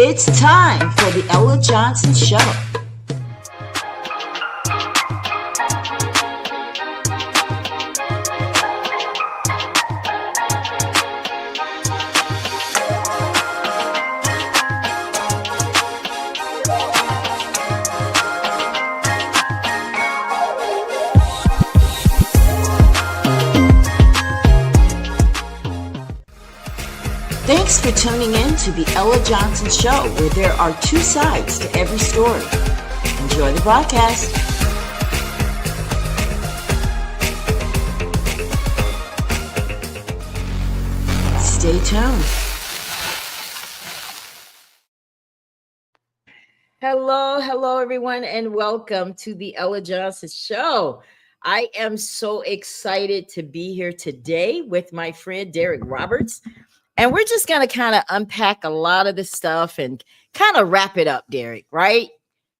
It's time for the Ella Johnson Show. Thanks for tuning in to the Ella Johnson Show, where there are two sides to every story. Enjoy the broadcast. Stay tuned. Hello, everyone, and welcome to the Ella Johnson Show. I am so excited to be here today with my friend Derek Roberts. And we're just going to kind of unpack a lot of this stuff and kind of wrap it up, Derek, right?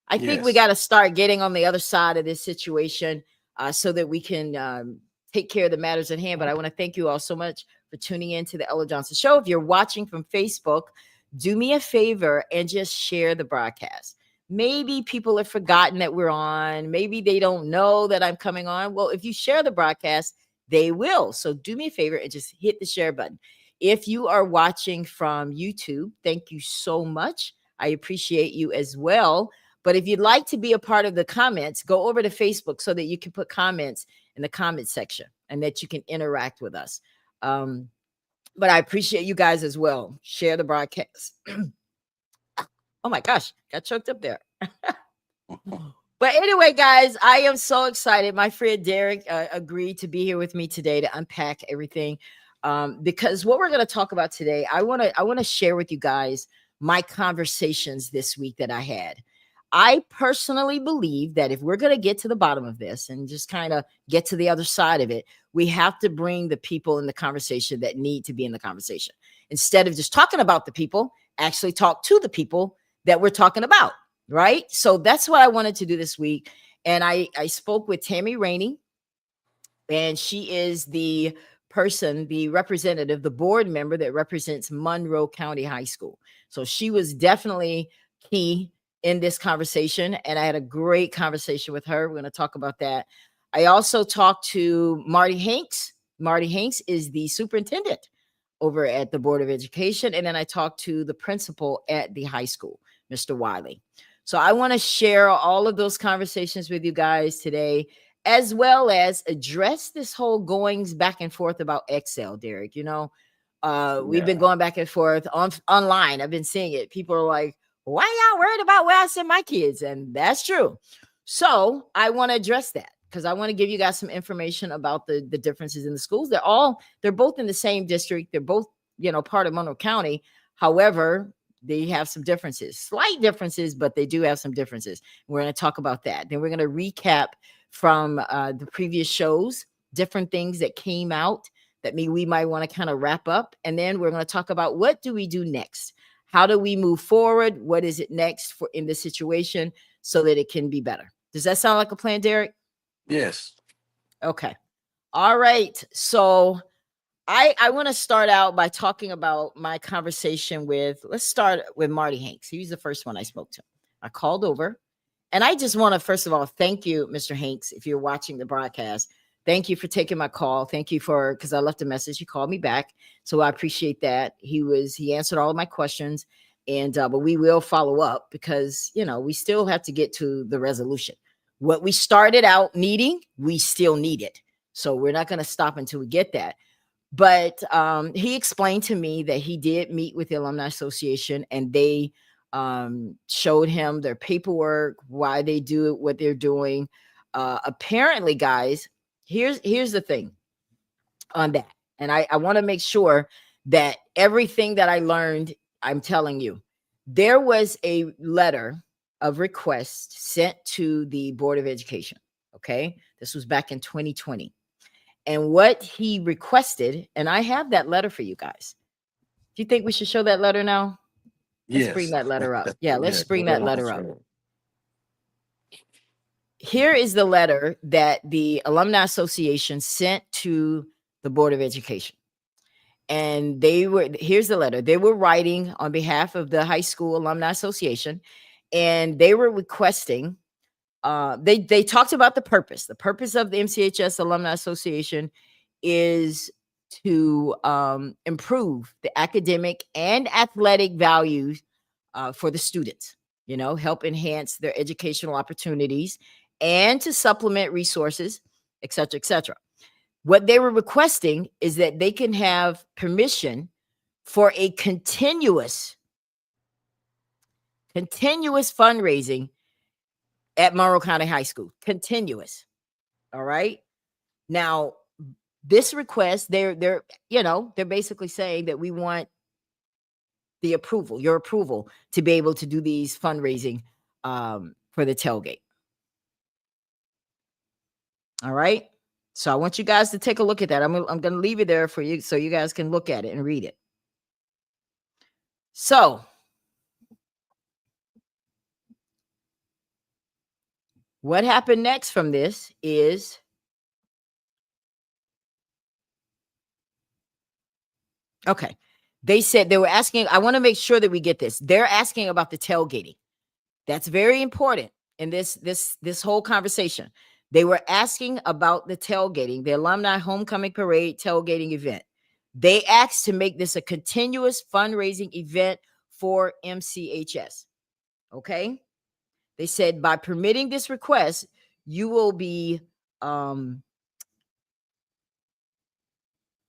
I think we got to start getting on the other side of this situation so that we can take care of the matters at hand. But I want to thank you all so much for tuning in to the Ella Johnson Show. If you're watching from Facebook, do me a favor and just share the broadcast. Maybe people have forgotten that we're on. Maybe they don't know that I'm coming on. Well, if you share the broadcast, they will. So do me a favor and just hit the share button. If you are watching from YouTube, thank you so much. I appreciate you as well. But if you'd like to be a part of the comments, go over to Facebook so that you can put comments in the comment section and that you can interact with us. But I appreciate you guys as well. Share the broadcast. Oh my gosh, got choked up there. But anyway, guys, I am so excited. My friend Derek agreed to be here with me today to unpack everything. Because what we're going to talk about today, I want to share with you guys my conversations this week that I had. I personally believe that if we're going to get to the bottom of this and just kind of get to the other side of it, we have to bring the people in the conversation that need to be in the conversation. Instead of just talking about the people, actually talk to the people that we're talking about, right? So that's what I wanted to do this week. And I spoke with Tammy Rainey, and she is the representative, the board member that represents Monroe County High School. So she was definitely key in this conversation, and I had a great conversation with her. We're going to talk about that. I also talked to Marty Hanks. Marty Hanks is the superintendent over at the Board of Education, and then I talked to the principal at the high school, Mr. Wiley. So I want to share all of those conversations with you guys today, as well as address this whole goings back and forth about Excel, Derek. You know, we've been going back and forth online. I've been seeing it. People are like, why y'all worried about where I send my kids? And that's true. So I want to address that because I want to give you guys some information about the differences in the schools. They're both in the same district. They're both, part of Monroe County. However, they have some differences, slight differences, but they do have some differences. We're going to talk about that. Then we're going to recap from the previous shows, different things that came out that we might want to kind of wrap up. And then we're going to talk about what do we do next? How do we move forward? What is it next for in this situation so that it can be better? Does that sound like a plan, Derek? Yes. Okay. All right. So I want to start out by talking about my conversation let's start with Marty Hanks. He was the first one I spoke to. I called over. And I just want to, first of all, thank you, Mr. Hanks, if you're watching the broadcast. Thank you for taking my call. Thank you because I left a message. He called me back. So I appreciate that. He answered all of my questions. And but we will follow up because, we still have to get to the resolution. What we started out needing, we still need it. So we're not going to stop until we get that. But he explained to me that he did meet with the Alumni Association and they showed him their paperwork, why they do what they're doing. Apparently, guys, here's the thing on that. And I want to make sure that everything that I learned, I'm telling you, there was a letter of request sent to the Board of Education. Okay. This was back in 2020. And what he requested, and I have that letter for you guys. Do you think we should show that letter now? Let's bring that letter up. Yeah, let's bring that letter up. Here is the letter that the Alumni Association sent to the Board of Education. And here's the letter. They were writing on behalf of the high school alumni association, and they were requesting, they talked about the purpose. The purpose of the MCHS Alumni Association is to improve the academic and athletic values for the students, help enhance their educational opportunities and to supplement resources, et cetera, et cetera. What they were requesting is that they can have permission for a continuous fundraising at Monroe County High School. Continuous. All right. Now, this request, they're basically saying that we want your approval to be able to do these fundraising for the tailgate. All right. So I want you guys to take a look at that. I'm going to leave it there for you so you guys can look at it and read it. So what happened next from this is okay. They said they were asking, I want to make sure that we get this. They're asking about the tailgating. That's very important in this whole conversation. They were asking about the tailgating, the alumni homecoming parade tailgating event. They asked to make this a continuous fundraising event for MCHS. Okay. They said by permitting this request, you will be helping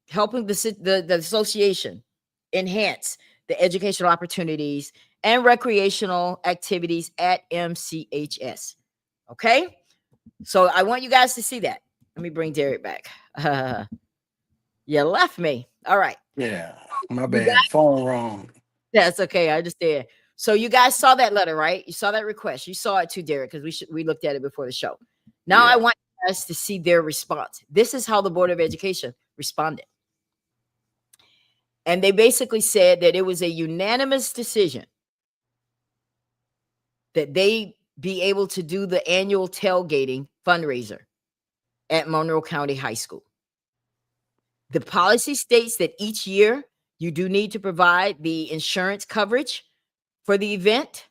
the association enhance the educational opportunities and recreational activities at MCHS. Okay? So I want you guys to see that. Let me bring Derek back. You left me. All right. Yeah, my bad. Phone wrong. That's okay. I understand. So you guys saw that letter, right? You saw that request. You saw it too, Derek, because we looked at it before the show. Now I want you guys to see their response. This is how the Board of Education responded. And they basically said that it was a unanimous decision that they be able to do the annual tailgating fundraiser at Monroe County High School. The policy states that each year you do need to provide the insurance coverage for the event.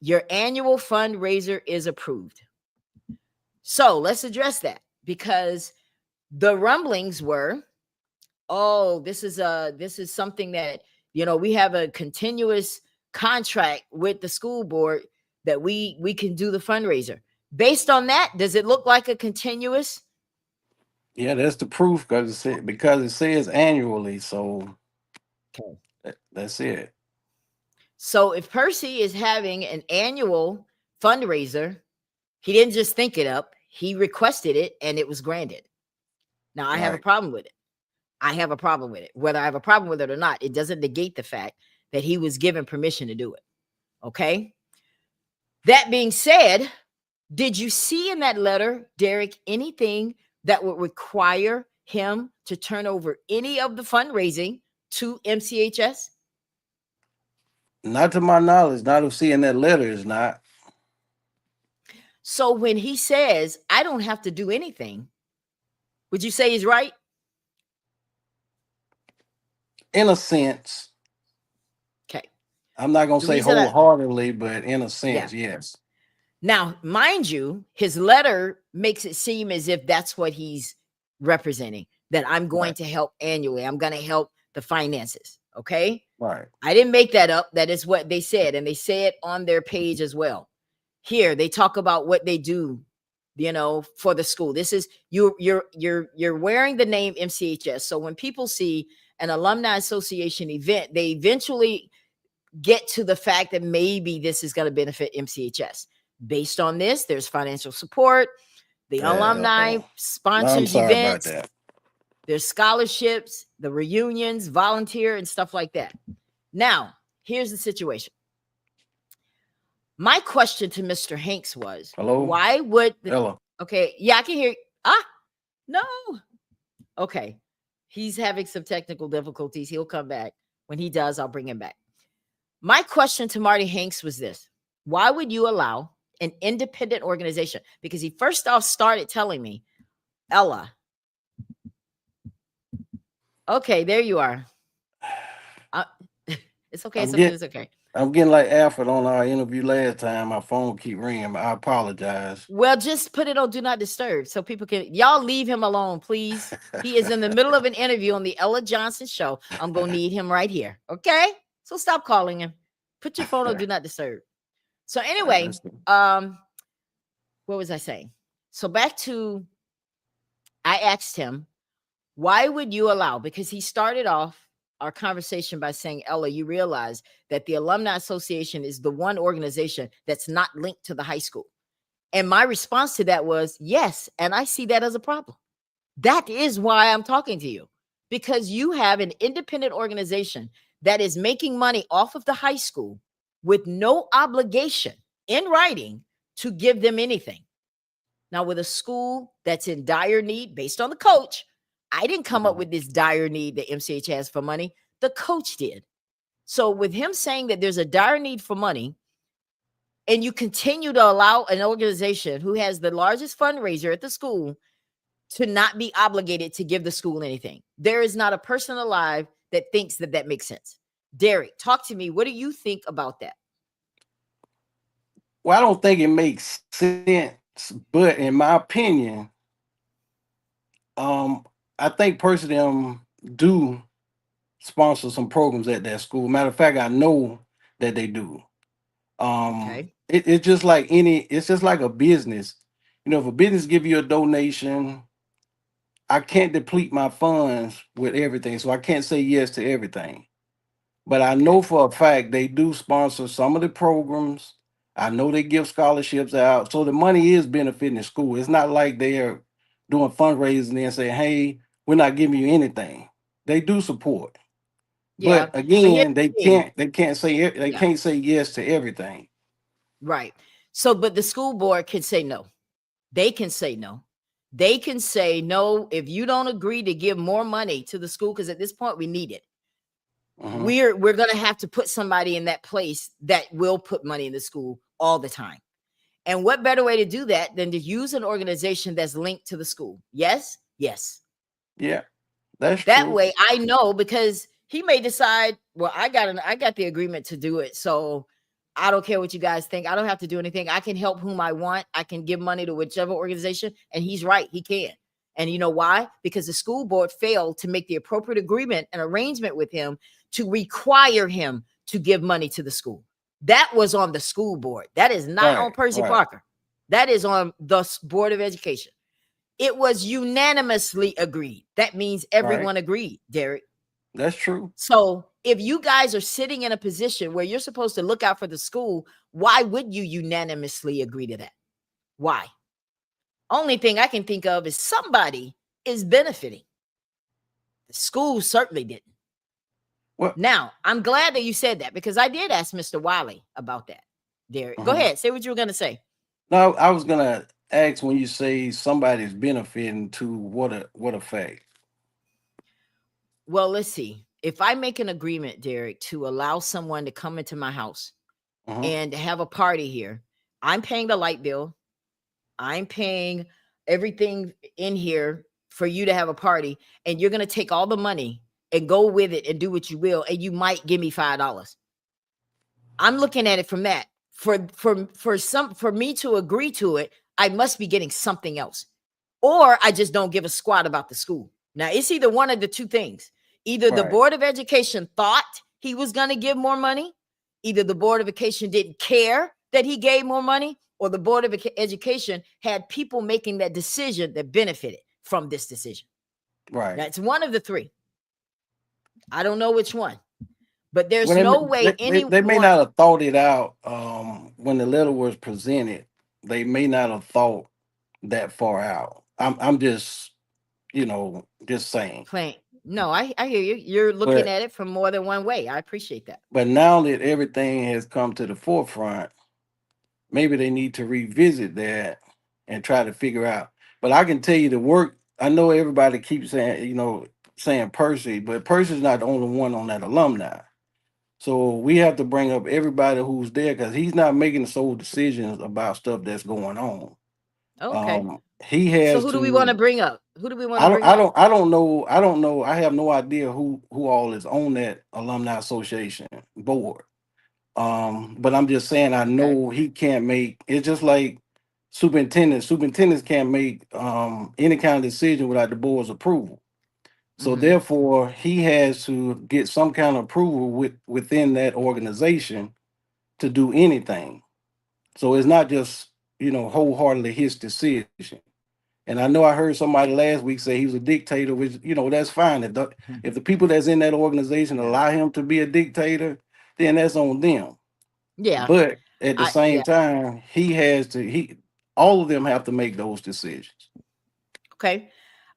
Your annual fundraiser is approved. So let's address that, because the rumblings were, this is something that, we have a continuous contract with the school board that we can do the fundraiser. Based on that, does it look like a continuous? Yeah, that's the proof, because it says annually. So that's it. So if Percy is having an annual fundraiser, he didn't just think it up, he requested it and it was granted. Now I have a problem with it. Whether I have a problem with it or not, it doesn't negate the fact that he was given permission to do it. Okay. That being said, did you see in that letter, Derek, anything that would require him to turn over any of the fundraising to MCHS? Not to my knowledge. Not of seeing that letter is not. So when he says, I don't have to do anything, would you say he's right? In a sense. Okay. I'm not going to say wholeheartedly, but in a sense, yes. Now, mind you, his letter makes it seem as if that's what he's representing, that I'm going to help annually. I'm going to help the finances. Okay. Right. I didn't make that up. That is what they said. And they say it on their page as well. Here, they talk about what they do, for the school. This is you're wearing the name MCHS. So when people see an alumni association event, they eventually get to the fact that maybe this is going to benefit MCHS. Based on this, there's financial support. The alumni sponsors events. There's scholarships, the reunions, volunteer, and stuff like that. Now, here's the situation. My question to Mr. Hanks was, why would okay, yeah, I can hear you. No. Okay. He's having some technical difficulties. He'll come back. When he does, I'll bring him back. My question to Marty Hanks was this: why would you allow an independent organization? Because he first off started telling me, Ella, Okay, there you are. Uh, it's okay. It's I'm okay. get It's okay. I'm getting like Alfred on our interview last time. My phone keep ringing. I apologize. Well, just put it on do not disturb so people can y'all leave him alone, please. He is in the middle of an interview on the Ella Johnson show. I'm gonna need him right here. Okay? So stop calling him. Put your phone on do not disturb. So anyway, That's the- what was I saying? So back to I asked him, why would you allow? Because he started off our conversation by saying, Ella, you realize that the Alumni Association is the one organization that's not linked to the high school. And my response to that was, yes. And I see that as a problem. That is why I'm talking to you, because you have an independent organization that is making money off of the high school with no obligation in writing to give them anything. Now, with a school that's in dire need based on the coach, I didn't come up Mhm. with this dire need that MCH has for money. The coach did. So, with him saying that there's a dire need for money, and you continue to allow an organization who has the largest fundraiser at the school to not be obligated to give the school anything, there is not a person alive that thinks that that makes sense. Derek, talk to me. What do you think about that? Well, I don't think it makes sense, but in my opinion, um, I think personally do sponsor some programs at that school. Matter of fact, I know that they do. Okay. It's just like it's just like a business. You know, if a business give you a donation, I can't deplete my funds with everything, so I can't say yes to everything. But I know Okay. for a fact they do sponsor some of the programs. I know they give scholarships out, so the money is benefiting the school. It's not like they're doing fundraising and saying, "Hey, we're not giving you anything." They do support, Yeah. but But here's again, the thing. they Yeah. can't say yes to everything. Right. So, but the school board can say no. They can say no. They can say no if you don't agree to give more money to the school, because at this point we need it. Hmm. We're gonna have to put somebody in that place that will put money in the school all the time. And what better way to do that than to use an organization that's linked to the school? Yes, yes. Yeah, that's That true. way I know, because he may decide, well, I got the agreement to do it. So I don't care what you guys think. I don't have to do anything. I can help whom I want. I can give money to whichever organization. And he's right. He can. And you know why? Because the school board failed to make the appropriate agreement and arrangement with him to require him to give money to the school. That was on the school board. That is not on Right, Percy right, Parker. That is on the Board of Education. It was unanimously agreed. That means right. everyone agreed, Derek. That's true. So if you guys are sitting in a position where you're supposed to look out for the school, why would you unanimously agree to that? Why? Only thing I can think of is somebody is benefiting. The school certainly didn't. Well, Now, I'm glad that you said that, because I did ask Mr. Wiley about that. Derek, go mhm. ahead. Say what you were going to say. No, I was gonna ask when you say somebody's benefiting to what effect? Well, let's see. If I make an agreement, Derek, to allow someone to come into my house Hmm. and have a party here, I'm paying the light bill. I'm paying everything in here for you to have a party, and you're going to take all the money and go with it and do what you will, and you might give me $5. I'm looking at it from that. For me to agree to it, I must be getting something else. Or I just don't give a squat about the school. Now, it's either one of the two things. Either the Right, Board of Education thought he was going to give more money, either the Board of Education didn't care that he gave more money, or the Board of Education had people making that decision that benefited from this decision. right. That's one of the three. I don't know which one, but Well, there's no way they may anyone. not have thought it out when the letter was presented. They may not have thought that far out. I'm just just saying. Playing. No, I hear you. You're looking But at it from more than one way. I appreciate that. now that everything has come to the forefront, maybe they need to revisit that and try to figure out. But I can tell you the work. I know everybody keeps saying saying Percy, but Percy's not the only one on that alumni. So we have to bring up everybody who's there because he's not making the sole decisions about stuff that's going on. Okay. he So has who do we want to to. bring up? Who do we want I to don't. bring I up? don't. I don't know. I don't know. I have no idea who all is on that alumni association board. But I'm just saying I Okay. know he can't make. It's just like superintendents. Superintendents can't make any kind of decision without the board's approval. So Mm-hmm. therefore, he has to get some kind of approval within that organization to do anything. So it's not just wholeheartedly his decision. And I know I heard somebody last week say he was a dictator, which that's fine. If the people that's in that organization Yeah. allow him to be a dictator, then that's on them. Yeah. But at the Yeah. same time, he has to. He all of them have to make those decisions. Okay.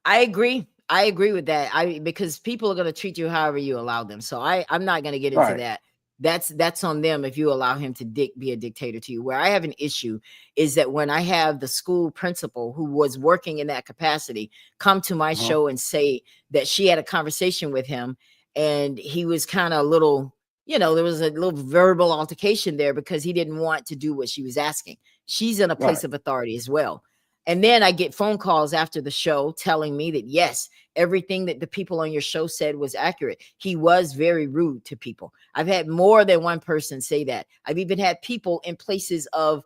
I agree. I agree with that. Because people are going to treat you however you allow them. So I'm not going to get into Right. that. That's on them if you allow him to be a dictator to you. Where I have an issue is that when I have the school principal who was working in that capacity come to my Uh-huh. show and say that she had a conversation with him and he was kind of a little, there was a little verbal altercation there because he didn't want to do what she was asking. She's in a place Right. of authority as well. And then I get phone calls after the show telling me that, yes, everything that the people on your show said was accurate. He was very rude to people. I've had more than one person say that. I've even had people in places of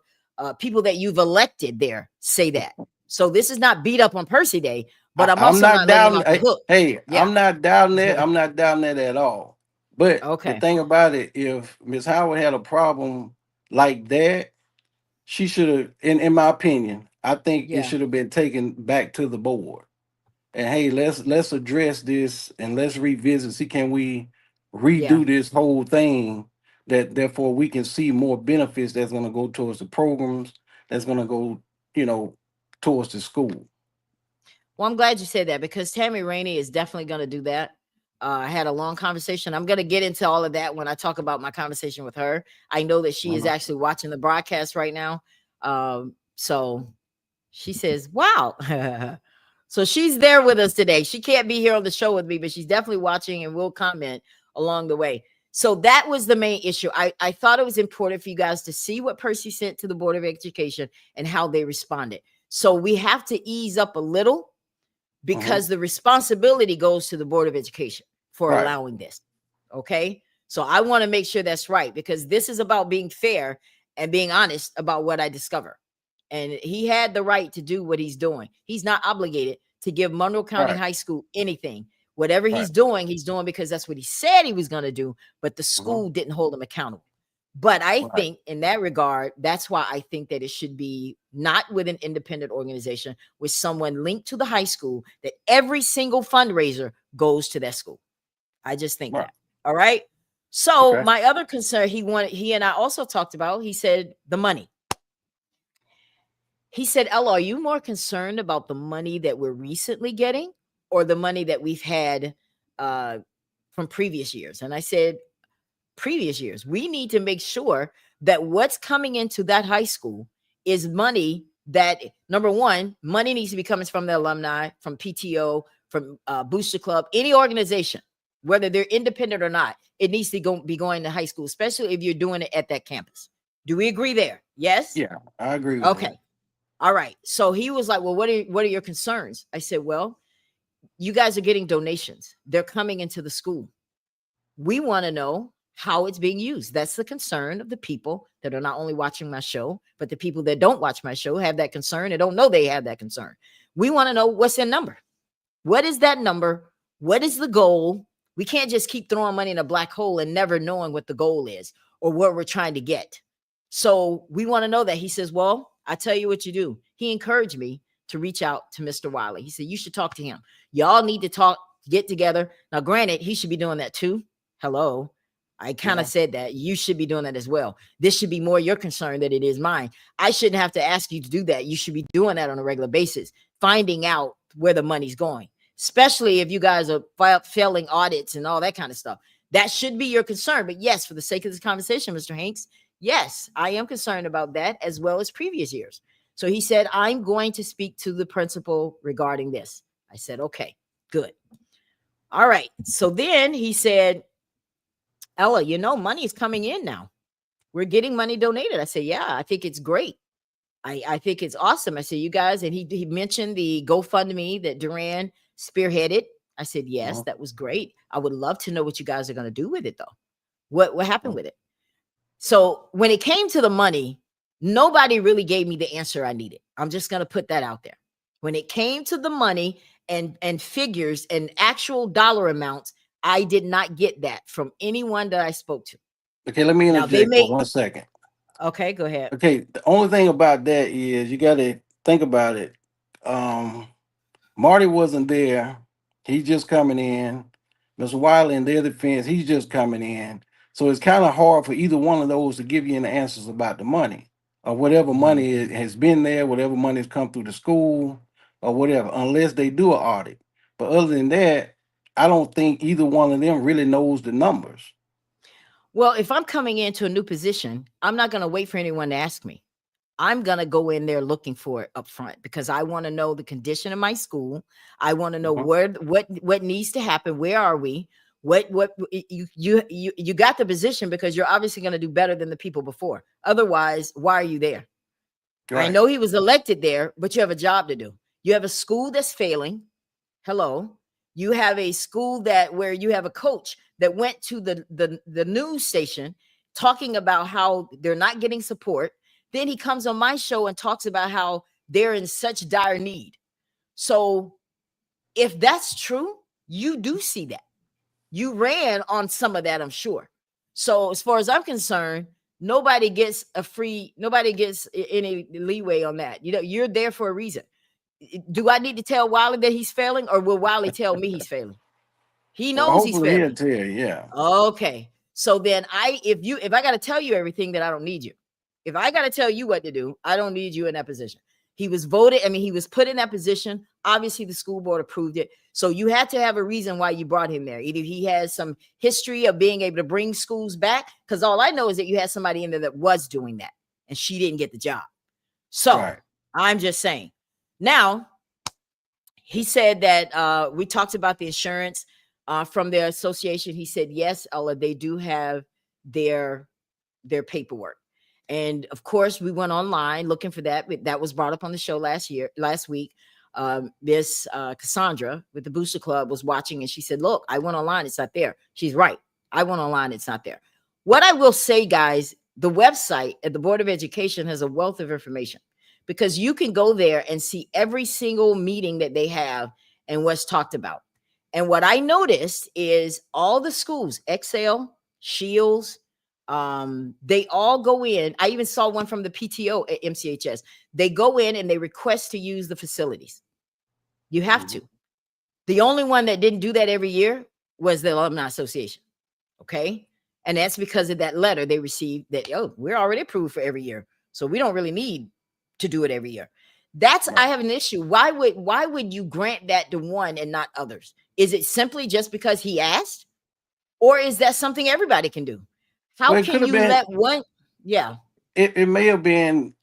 people that you've elected there say that. So this is not beat up on Percy Day, but I'm I'm also not not letting him down. off the hook. Hey, Yeah. I'm not down that. I'm not down that at all. But the Okay. thing about it, if Miss Howard had a problem like that, she should have, in my opinion, I think it Yeah. should have been taken back to the board. And hey, let's address this and let's revisit. See, can we Yeah. redo this whole thing that therefore we can see more benefits that's going to go towards the programs, that's going to go, you know, towards the school. Well, I'm glad you said that because Tammy Rainey is definitely going to do that. I had a long conversation. I'm going to get into all of that when I talk about my conversation with her. I know that she is Uh-huh. actually watching the broadcast right now. So she says, wow. So she's there with us today. She can't be here on the show with me, but she's definitely watching and will comment along the way. So that was the main issue. I thought it was important for you guys to see what Percy sent to the Board of Education and how they responded. So we have to ease up a little Uh-huh. because the responsibility goes to the Board of Education for Right. allowing this. Okay. So I want to make sure that's right because this is about being fair and being honest about what I discover. And he had the right to do what he's doing. He's not obligated to give Monroe County Right. High School anything. Whatever Right. he's doing because that's what he said he was going to do, but the Uh-huh. school didn't hold him accountable. But I Right. think in that regard, that's why I think that it should be not with an independent organization, with someone linked to the high school, that every single fundraiser goes to that school. I just think Right. that. All right. So Okay. my other concern he and I also talked about, he said the money. He said, Ella, are you more concerned about the money that we're recently getting or the money that we've had uh, from previous years? And I said, previous years. We need to make sure that what's coming into that high school is money that, number one, money needs to be coming from the alumni, from PTO, from Booster Club, any organization, whether they're independent or not. It needs to be going to high school, especially if you're doing it at that campus. Do we agree there? Yes. Yeah, I agree with Okay. that. All right. So he was like, well, what are your concerns? I said, well, you guys are getting donations. They're coming into the school. We want to know how it's being used. That's the concern of the people that are not only watching my show, but the people that don't watch my show have that concern and don't know they have that concern. We want to know what's in number. What is that number? What is the goal? We can't just keep throwing money in a black hole and never knowing what the goal is or what we're trying to get. So we want to know that. He says, well, I tell you what you do. He encouraged me to reach out to Mr. Wiley. He said, you should talk to him. Y'all need to talk, get together. Now, granted, he should be doing that too. Hello. I kind of Yeah. said that you should be doing that as well. This should be more your concern than it is mine. I shouldn't have to ask you to do that. You should be doing that on a regular basis, finding out where the money's going, especially if you guys are failing audits and all that kind of stuff. That should be your concern. But yes, for the sake of this conversation, Mr. Hanks, yes, I am concerned about that as well as previous years. So he said, I'm going to speak to the principal regarding this. I said, okay, good. All right. So then he said, Ella, money is coming in now. We're getting money donated. I said, yeah, I think it's great. I think it's awesome. I said, you guys, and he mentioned the GoFundMe that Duran spearheaded. I said, yes, Mhm, that was great. I would love to know what you guys are going to do with it, though. What happened mhm. with it? So when it came to the money, nobody really gave me the answer I needed. I'm just going to put that out there. When it came to the money and figures and actual dollar amounts, I did not get that from anyone that I spoke to. Okay, let me Now they interject for may 1 second. okay, go ahead. Okay, the only thing about that is you got to think about it. Um, Marty wasn't there. He's just coming in. Mr. Wiley and the other fence, he's just coming in. So it's kind of hard for either one of those to give you any answers about the money or whatever Mhm. money has been there, whatever money has come through the school or whatever, unless they do an audit. But other than that, I don't think either one of them really knows the numbers. Well, if I'm coming into a new position, I'm not going to wait for anyone to ask me. I'm going to go in there looking for it up front because I want to know the condition of my school. I want to know Mhm. where what needs to happen. Where are we? What you got the position because you're obviously going to do better than the people before. Otherwise, why are you there? I Right. know he was elected there, but you have a job to do. You have a school that's failing. Hello. You have a school that where you have a coach that went to the news station talking about how they're not getting support. Then he comes on my show and talks about how they're in such dire need. So if that's true, you do see that. You ran on some of that, I'm sure. So as far as I'm concerned, nobody gets any leeway on that. You know, you're there for a reason. Do I need to tell Wiley that he's failing, or will Wiley tell me he's failing? He Well, knows he's hopefully he'll failing. tell you, yeah. Okay. So then if I got to tell you everything, then I don't need you. If I got to tell you what to do, I don't need you in that position. He was voted, I mean, he was put in that position. Obviously, the school board approved it. So you had to have a reason why you brought him there. Either he has some history of being able to bring schools back, because all I know is that you had somebody in there that was doing that and she didn't get the job. So Right. I'm just saying. Now, he said that we talked about the insurance from their association. He said, yes, Ella, they do have their their paperwork. And of course, we went online looking for that. That was brought up on the show last week. Miss Cassandra with the Booster Club was watching and she said, look, I went online, it's not there. She's right. I went online, it's not there. What I will say, guys, the website at the Board of Education has a wealth of information because you can go there and see every single meeting that they have and what's talked about. And what I noticed is all the schools, Excel, Shields, they all go in. I even saw one from the PTO at MCHS. They go in and they request to use the facilities. You have Mhm. to. The only one that didn't do that every year was the Alumni Association. Okay. And that's because of that letter they received that, oh, we're already approved for every year. So we don't really need to do it every year. That's I Right. have an issue. Why would you grant that to one and not others? Is it simply just because he asked? Or is that something everybody can do? How Well, it could can have you been. let one? Yeah. It may have been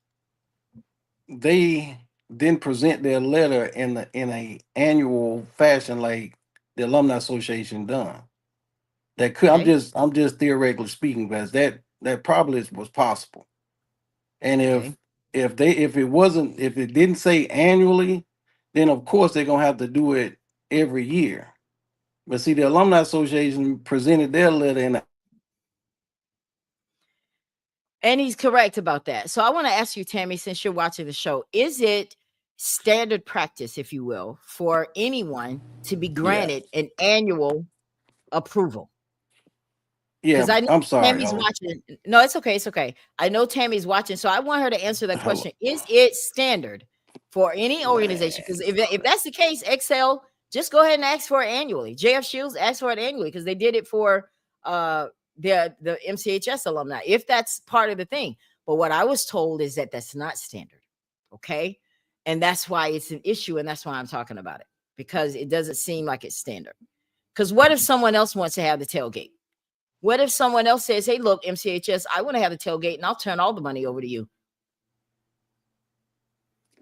they didn't present their letter in a annual fashion like the alumni association done. That could Okay. I'm just theoretically speaking, because that probably was possible. And Okay. if it wasn't, if it didn't say annually, then of course they're gonna have to do it every year. But see, the alumni association presented their letter in And he's correct about that. So I want to ask you, Tammy, since you're watching the show, is it standard practice, if you will, for anyone to be yeah. granted an annual approval? Yeah, Because I know I'm sorry, Tammy's Ellen. watching. No, it's okay. It's okay. I know Tammy's watching. So I want her to answer that Hello. question. Is it standard for any organization? Man. Because if that's the case, Excel, just go ahead and ask for it annually. JF Shields asked for it annually because they did it for uh the MCHS alumni, if that's part of the thing. But what I was told is that that's not standard. Okay. And that's why it's an issue. And that's why I'm talking about it, because it doesn't seem like it's standard. Because what if someone else wants to have the tailgate? What if someone else says, hey, look, MCHS, I want to have a tailgate and I'll turn all the money over to you?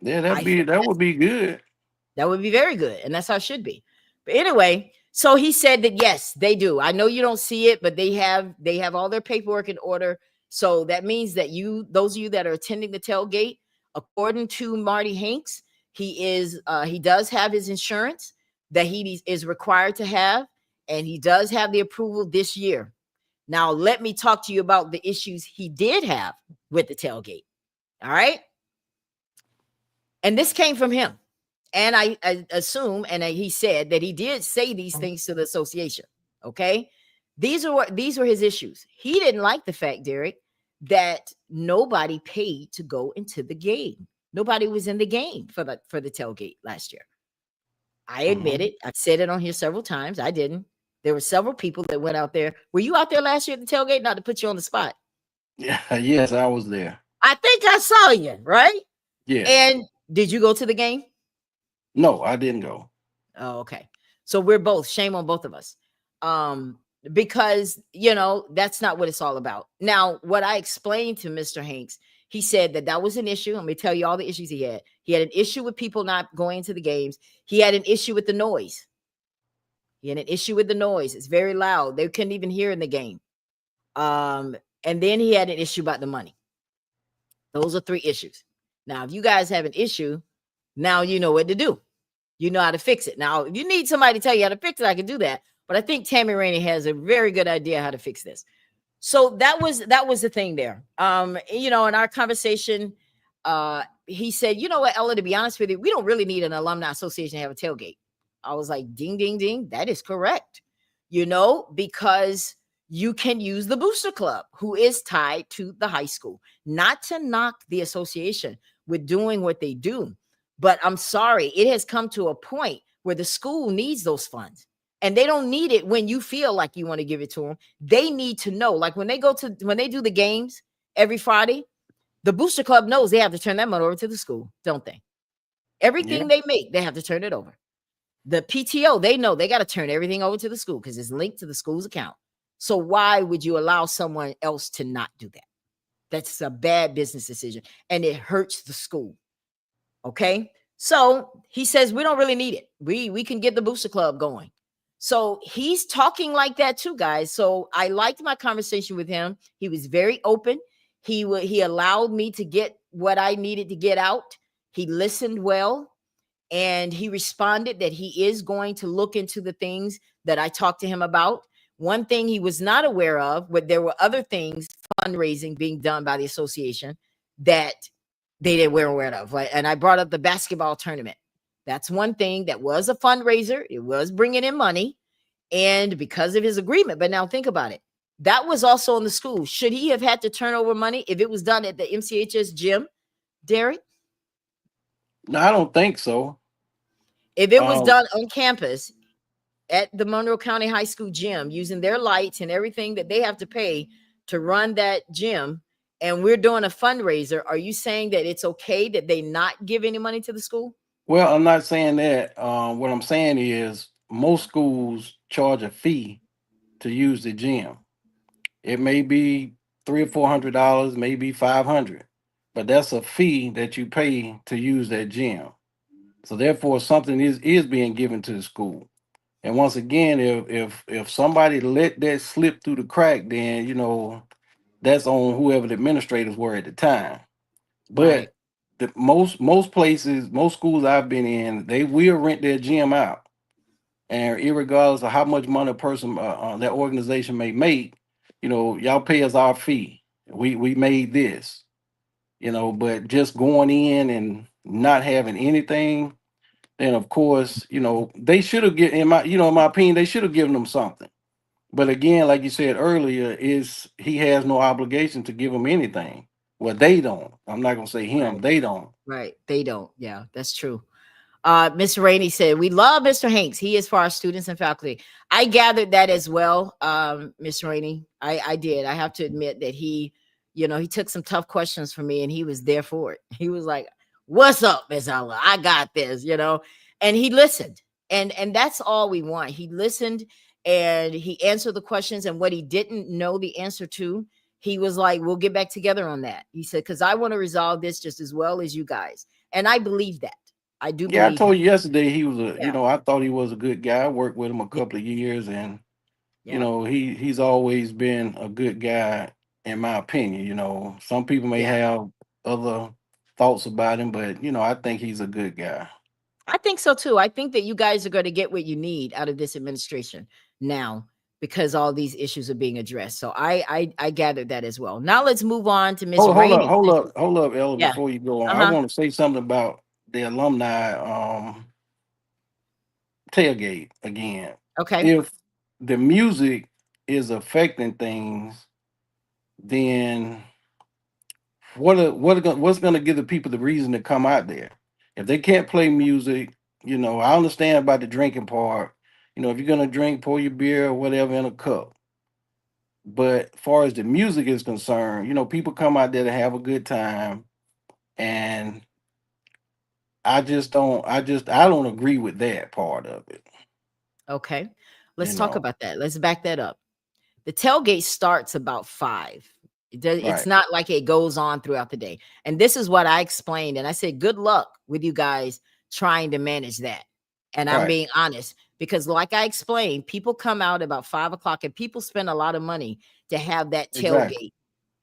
Yeah, I think that would be good. that would be very good. And that's how it should be. But anyway, so he said that yes, they do. I know you don't see it, but they have all their paperwork in order. So that means that those of you that are attending the tailgate, According to Marty Hanks, he does have his insurance that he is required to have, and he does have the approval this year. Now, let me talk to you about the issues he did have with the tailgate. All right. And this came from him. And I assume, and he said that he did say these things to the association. Okay. These were his issues. He didn't like the fact, Derek, that nobody paid to go into the game. Nobody was in the game for the tailgate last year. I admit Mhm. it. I've said it on here several times. I didn't. There were several people that went out there. Were you out there last year at the tailgate? Not to put you on the spot. Yeah, yes, I was there. I think I saw you, right? Yes. And did you go to the game? No, I didn't go. Oh, okay. So we're both, shame on both of us. Um, because that's not what it's all about. Now, what I explained to Mr. Hanks, he said that that was an issue. Let me tell you all the issues he had. He had an issue with people not going to the games. He had an issue with the noise. He had an issue with the noise. It's very loud. They couldn't even hear in the game. Um, and then he had an issue about the money. Those are three issues. Now, if you guys have an issue, now you know what to do. You know how to fix it. Now, if you need somebody to tell you how to fix it, I can do that. But I think Tammy Rainey has a very good idea how to fix this. So that was the thing there. In our conversation, he said, you know what, Ella, to be honest with you, we don't really need an alumni association to have a tailgate. I was like, ding, ding, ding. That is correct. Because you can use the booster club who is tied to the high school, not to knock the association with doing what they do. But I'm sorry, it has come to a point where the school needs those funds. And they don't need it when you feel like you want to give it to them. They need to know, like when they do the games every Friday, the booster club knows they have to turn that money over to the school, don't they? Yeah. Everything they make, they have to turn it over. The PTO, they know they got to turn everything over to the school because it's linked to the school's account. So why would you allow someone else to not do that? That's a bad business decision and it hurts the school. Okay. So he says we don't really need it. We can get the booster club going. So he's talking like that too, guys. So I liked my conversation with him. He was very open. He allowed me to get what I needed to get out. He listened well and he responded that he is going to look into the things that I talked to him about. One thing he was not aware of, but there were other things, fundraising being done by the association that they didn't wear aware of. Right? And I brought up the basketball tournament. That's one thing that was a fundraiser. It was bringing in money, and because of his agreement. But now think about it. That was also in the school. Should he have had to turn over money if it was done at the MCHS gym, Derek? No, I don't think so. If it was Um, done on campus at the Monroe County High School gym using their lights and everything that they have to pay to run that gym, and we're doing a fundraiser, are you saying that it's okay that they not give any money to the school? well, I'm not saying that. What I'm saying is most schools charge a fee to use the gym. It may be $300 or $400, maybe 500, but that's a fee that you pay to use that gym. So therefore, something is being given to the school. And once again, if somebody let that slip through the crack, then that's on whoever the administrators were at the time. Right, But the most places, most schools I've been in, they will rent their gym out, and irregardless of how much money a person that organization may make, y'all pay us our fee. We made this, but just going in and not having anything, then of course, they should have get in my opinion, they should have given them something. But again, like you said earlier, is he has no obligation to give them anything. Well, they don't. I'm not gonna say him. right, They don't. right. They don't. Yeah, that's true. Miss Rainey said, we love Mr. Hanks. He is for our students and faculty. I gathered that as well, Miss Rainey. I did. I have to admit that he took some tough questions for me and he was there for it. He was like, what's up, Miss Ella? I got this. And he listened. And that's all we want. He listened and he answered the questions, and what he didn't know the answer to, he was like, we'll get back together on that. He said, because I want to resolve this just as well as you guys. And I believe that. I do Yeah, I believe him. told you yesterday he was Yeah. I thought he was a good guy. I worked with him a Yeah. couple of years, and Yeah. he's always been a good guy in my opinion. Some people may Yeah. have other. thoughts about him, but I think he's a good guy. I think so too. I think that you guys are going to get what you need out of this administration now because all these issues are being addressed. So I gathered that as well. Now let's move on to Miss Hold up, Rainey. hold up, hold up, Ella. Yeah. Before you go on, I Uh-huh. want to say something about the alumni tailgate again. Okay. If the music is affecting things, then what's going to give the people the reason to come out there? If they can't play music, I understand about the drinking part. If you're going to drink, pour your beer or whatever in a cup. But as far as the music is concerned, people come out there to have a good time, and I don't agree with that part of it. Okay. You Let's talk know, about that. Let's back that up. The tailgate starts about 5. It's right, not like it goes on throughout the day. And this is what I explained. And I said, good luck with you guys trying to manage that. And I'm right, being honest because, like I explained, people come out about 5 o'clock and people spend a lot of money to have that exactly. tailgate.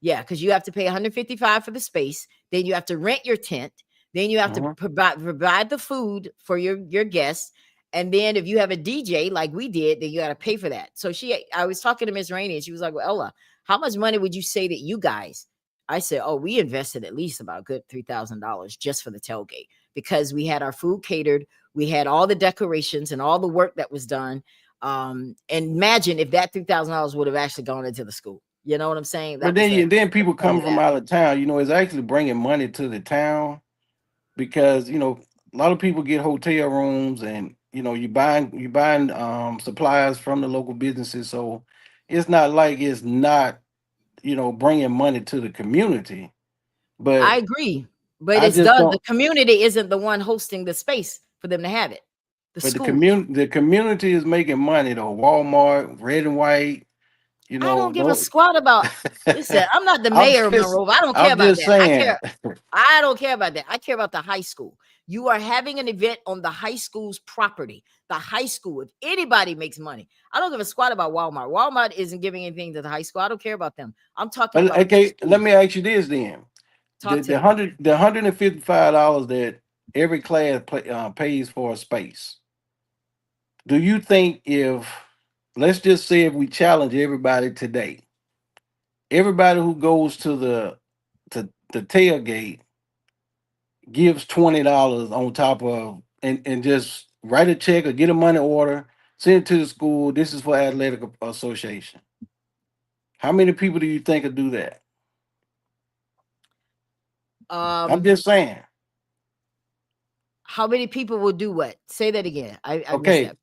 Yeah, because you have to pay 155 for the space. Then you have to rent your tent. Then you have to Hmm. provide the food for your guests. And then if you have a DJ like we did, then you got to pay for that. So I was talking to Miss Rainey and she was like, well, Ella, how much money would you say that you guys? I said, oh, we invested at least about good $3,000 just for the tailgate because we had our food catered. We had all the decorations and all the work that was done. And imagine if that $3,000 would have actually gone into the school. You know what I'm saying? But That was then the people point coming of from that. out of town, it's actually bringing money to the town because a lot of people get hotel rooms, and you buying supplies from the local businesses, so it's not like it's not bringing money to the community. I But agree. But I it's just the don't. community isn't the one hosting the space for them to have it. The But the school. community is making money though. Walmart, Red and White, I don't give a don't. squat about. Listen, I'm not the I'm mayor of just Monroe. I don't care I'm about just that. I saying. care. I don't care about that. I care about the high school. You are having an event on the high school's property. The high school. If anybody makes money, I don't give a squat about Walmart. Walmart isn't giving anything to the high school. I don't care about them. I'm talking But about the okay, let school. me ask you this then: Talk to the me. $155 that every class pays for a space. Do you think, if let's just say, if we challenge everybody today, everybody who goes to the tailgate gives $20 on top of, and just write a check or get a money order, send it to the school. This is for athletic association. How many people do you think will do that? I'm Um, just saying. how many people will do what? Say that again. I missed Okay, that.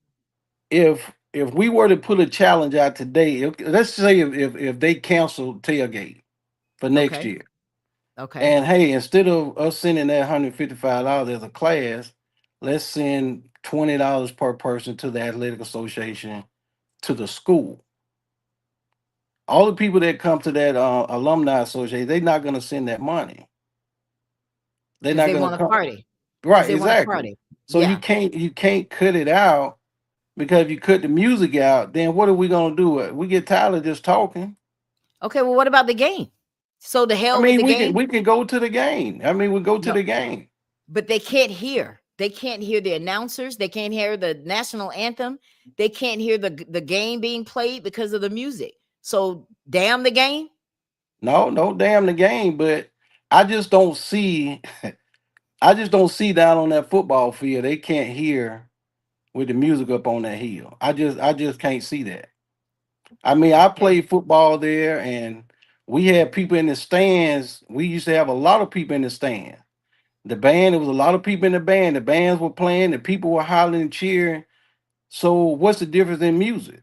if we were to put a challenge out today, let's say if they cancel tailgate for next Okay. year, Okay. and hey, instead of us sending that $155 as a class, let's send $20 per person to the athletic association, to the school. All the people that come to that alumni association, they're not going to send that money. They're Because not they going to want to come. party. Because Right, they want to exactly. party. So you Yeah. can't cut it out, because if you cut the music out, then what are we going to do? We get tired of just talking. Okay. Well, what about the game? So the I hell with mean, the we can game? we can go to the game. I mean, we go to No, the game. but they can't hear. They can't hear the announcers. They can't hear the national anthem. They can't hear the game being played because of the music. So damn the game. No, no, damn the game. But I just don't see. I just don't see down on that football field. They can't hear with the music up on that hill. I just can't see that. I mean, I Okay. played football there, and we had people in the stands. We used to have a lot of people in the stand. The band, there was a lot of people in the band. The bands were playing, the people were hollering and cheering. So what's the difference in music?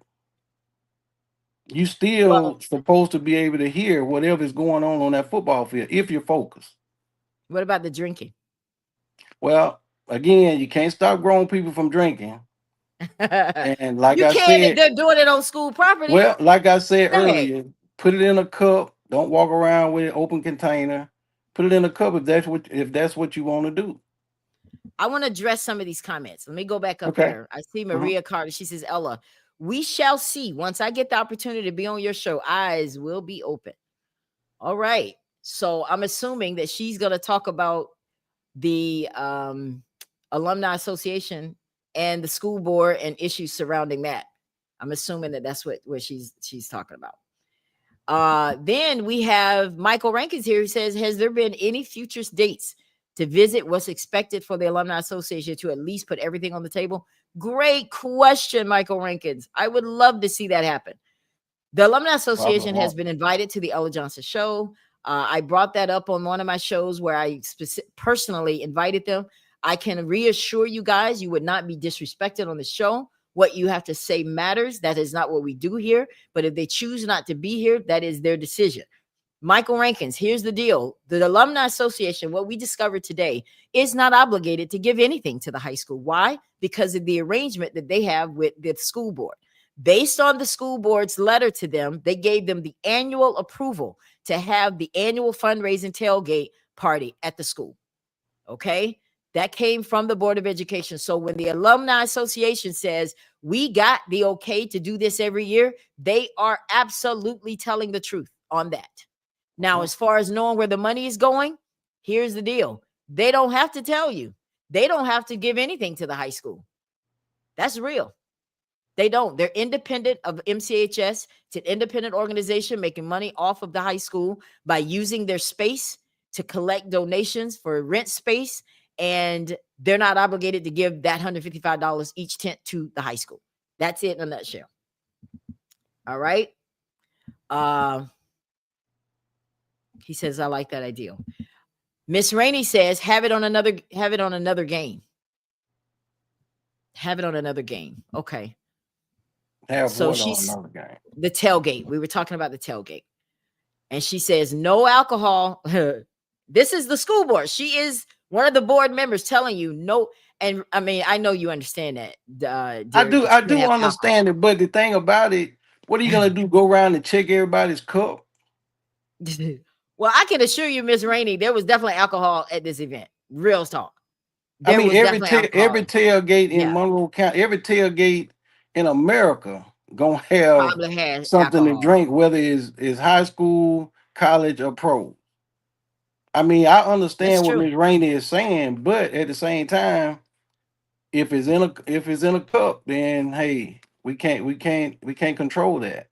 You Well, still supposed to be able to hear whatever's going on that football field if you're focused. what about the drinking? Well, again, you can't stop grown people from drinking. And like You I can't if said, they're doing it on school property. well, like I said Dang. earlier, put it in a cup. Don't walk around with an open container. Put it in a cup if that's what you want to do. I want to address some of these comments. Let me go back up Okay. here. I see Mhm. Maria Carter. She says, Ella, we shall see. Once I get the opportunity to be on your show, eyes will be open. All right. So I'm assuming that she's going to talk about the alumni association and the school board and issues surrounding that. I'm assuming that that's what she's talking about. Then we have Michael Rankins here who says, has there been any future dates to visit what's expected for the Alumni Association to at least put everything on the table? Great question, Michael Rankins. I would love to see that happen. The Alumni Association has been invited to the Ella Johnson show. I brought that up on one of my shows where I personally invited them. I can reassure you guys, you would not be disrespected on the show. What you have to say matters. That is not what we do here. But if they choose not to be here, that is their decision. Michael Rankins, here's the deal. The Alumni Association, what we discovered today, is not obligated to give anything to the high school. Why? Because of the arrangement that they have with the school board. Based on the school board's letter to them, they gave them the annual approval to have the annual fundraising tailgate party at the school. Okay? That came from the Board of Education. So when the Alumni Association says we got the okay to do this every year, they are absolutely telling the truth on that. Now, as far as knowing where the money is going, here's the deal. They don't have to tell you. They don't have to give anything to the high school. That's real. They don't. They're independent of MCHS. It's an independent organization making money off of the high school by using their space to collect donations for rent space. And they're not obligated to give that $155 each tent to the high school. That's it in a nutshell. All right. He says, I like that idea. Miss Rainey says, have it on another game. Have it on another game. Okay. So she's on another game. The tailgate. We were talking about the tailgate. And she says, no alcohol. This is the school board. She is one of the board members telling you no. And I mean, I know you understand that. I do understand it. But the thing about it, what are you going to do? Go around and check everybody's cup? Well, I can assure you, Miss Rainey, there was definitely alcohol at this event. Real talk. I mean, every tailgate in Monroe County, every tailgate in America gonna have something alcohol to drink, whether it's high school, college, or pro. I mean, I understand what Miss Rainey is saying, but at the same time, if it's in a cup, then hey, we can't control that.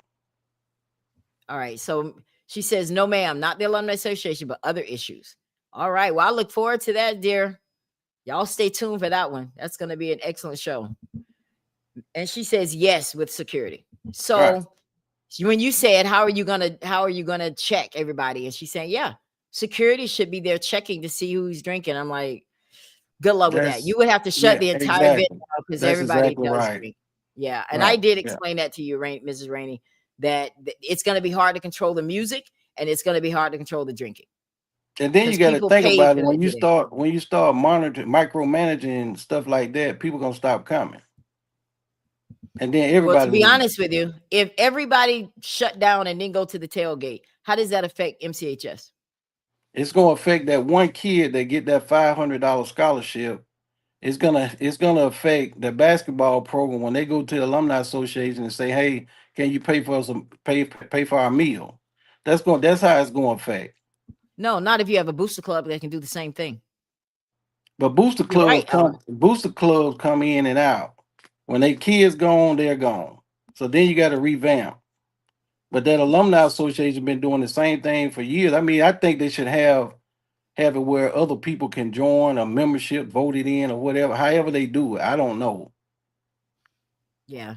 All right. So she says, no, ma'am, not the Alumni Association, but other issues. All right. Well, I look forward to that, dear. Y'all stay tuned for that one. That's going to be an excellent show. And she says, yes, with security. So when you said, how are you going to check everybody? And she's saying, yeah, security should be there checking to see who's drinking. I'm like, good luck with that. You would have to shut the entire event down because everybody does drink. Yeah. And I did explain that to you, Mrs. Rainey, that it's going to be hard to control the music and it's going to be hard to control the drinking. And then you got to think about it when you start monitoring, micromanaging stuff like that, people gonna stop coming. And then everybody. Well, to be honest with you, if everybody shut down and then go to the tailgate, how does that affect MCHS? It's gonna affect that one kid that get that $500 scholarship. It's gonna affect the basketball program when they go to the alumni association and say, "Hey, can you pay for our meal?" That's how it's gonna affect. No, not if you have a booster club that can do the same thing. But booster clubs come in and out. When they kids gone, they're gone. So then you got to revamp. But that alumni association been doing the same thing for years. I mean, I think they should have it where other people can join a membership, voted in or whatever. However they do it, I don't know. Yeah.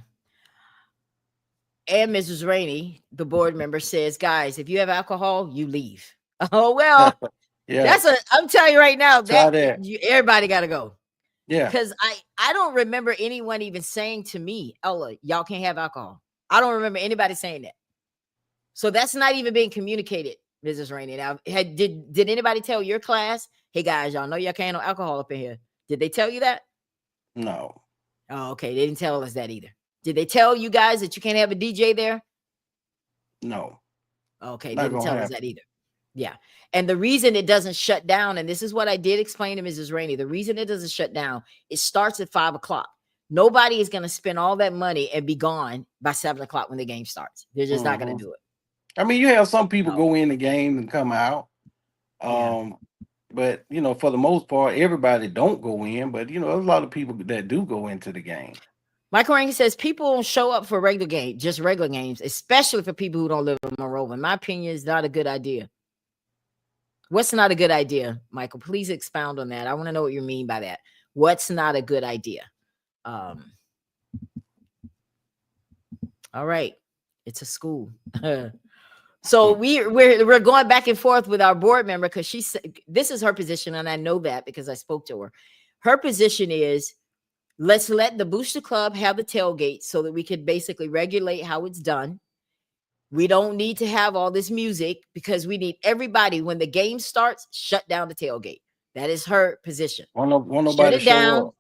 And Mrs. Rainey, the board member, says, guys, if you have alcohol, you leave. Oh, well, yeah. I'm telling you right now, everybody got to go. Yeah. Because I don't remember anyone even saying to me, Ella, y'all can't have alcohol. I don't remember anybody saying that. So that's not even being communicated, Mrs. Rainey. Now, did anybody tell your class, hey, guys, y'all know y'all can't have alcohol up in here? Did they tell you that? No. Oh, okay. They didn't tell us that either. Did they tell you guys that you can't have a DJ there? No. Okay. They didn't tell us that either. Yeah. And the reason it doesn't shut down, and this is what I did explain to Mrs. Rainey, the reason it doesn't shut down, it starts at 5:00. Nobody is going to spend all that money and be gone by 7:00 when the game starts. They're just not going to do it. I mean, you have some people go in the game and come out. But for the most part, everybody don't go in. But there's a lot of people that do go into the game. Michael Rankin says people don't show up for regular games, just regular games, especially for people who don't live in Monroe. In my opinion, is not a good idea. What's not a good idea, Michael? Please expound on that. I want to know what you mean by that. What's not a good idea? All right, it's a school. So Hmm. we're going back and forth with our board member because she said this is her position, and I know that because I spoke to her. Her position is let's let the booster club have the tailgate so that we could basically regulate how it's done. We don't need to have all this music because we need everybody when the game starts, shut down the tailgate. That is her position. Won't Shut nobody it show down, up.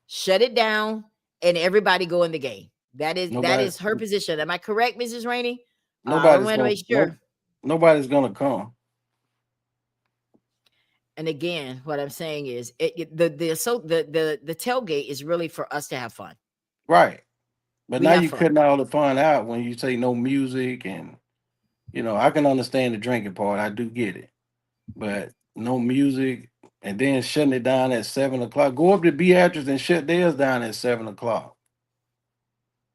shut it down, and everybody go in the game. That Nobody. is her position. Am I correct, Mrs. Rainey? I Nobody's want to gonna. make sure. Nobody's gonna come. And again, what I'm saying is the tailgate is really for us to have fun. Right. But We now have you fun. cutting all the fun out when you say no music, and I can understand the drinking part. I do get it. But no music, and then shutting it down at 7 o'clock. Go up to Beatrice and shut theirs down at 7 o'clock.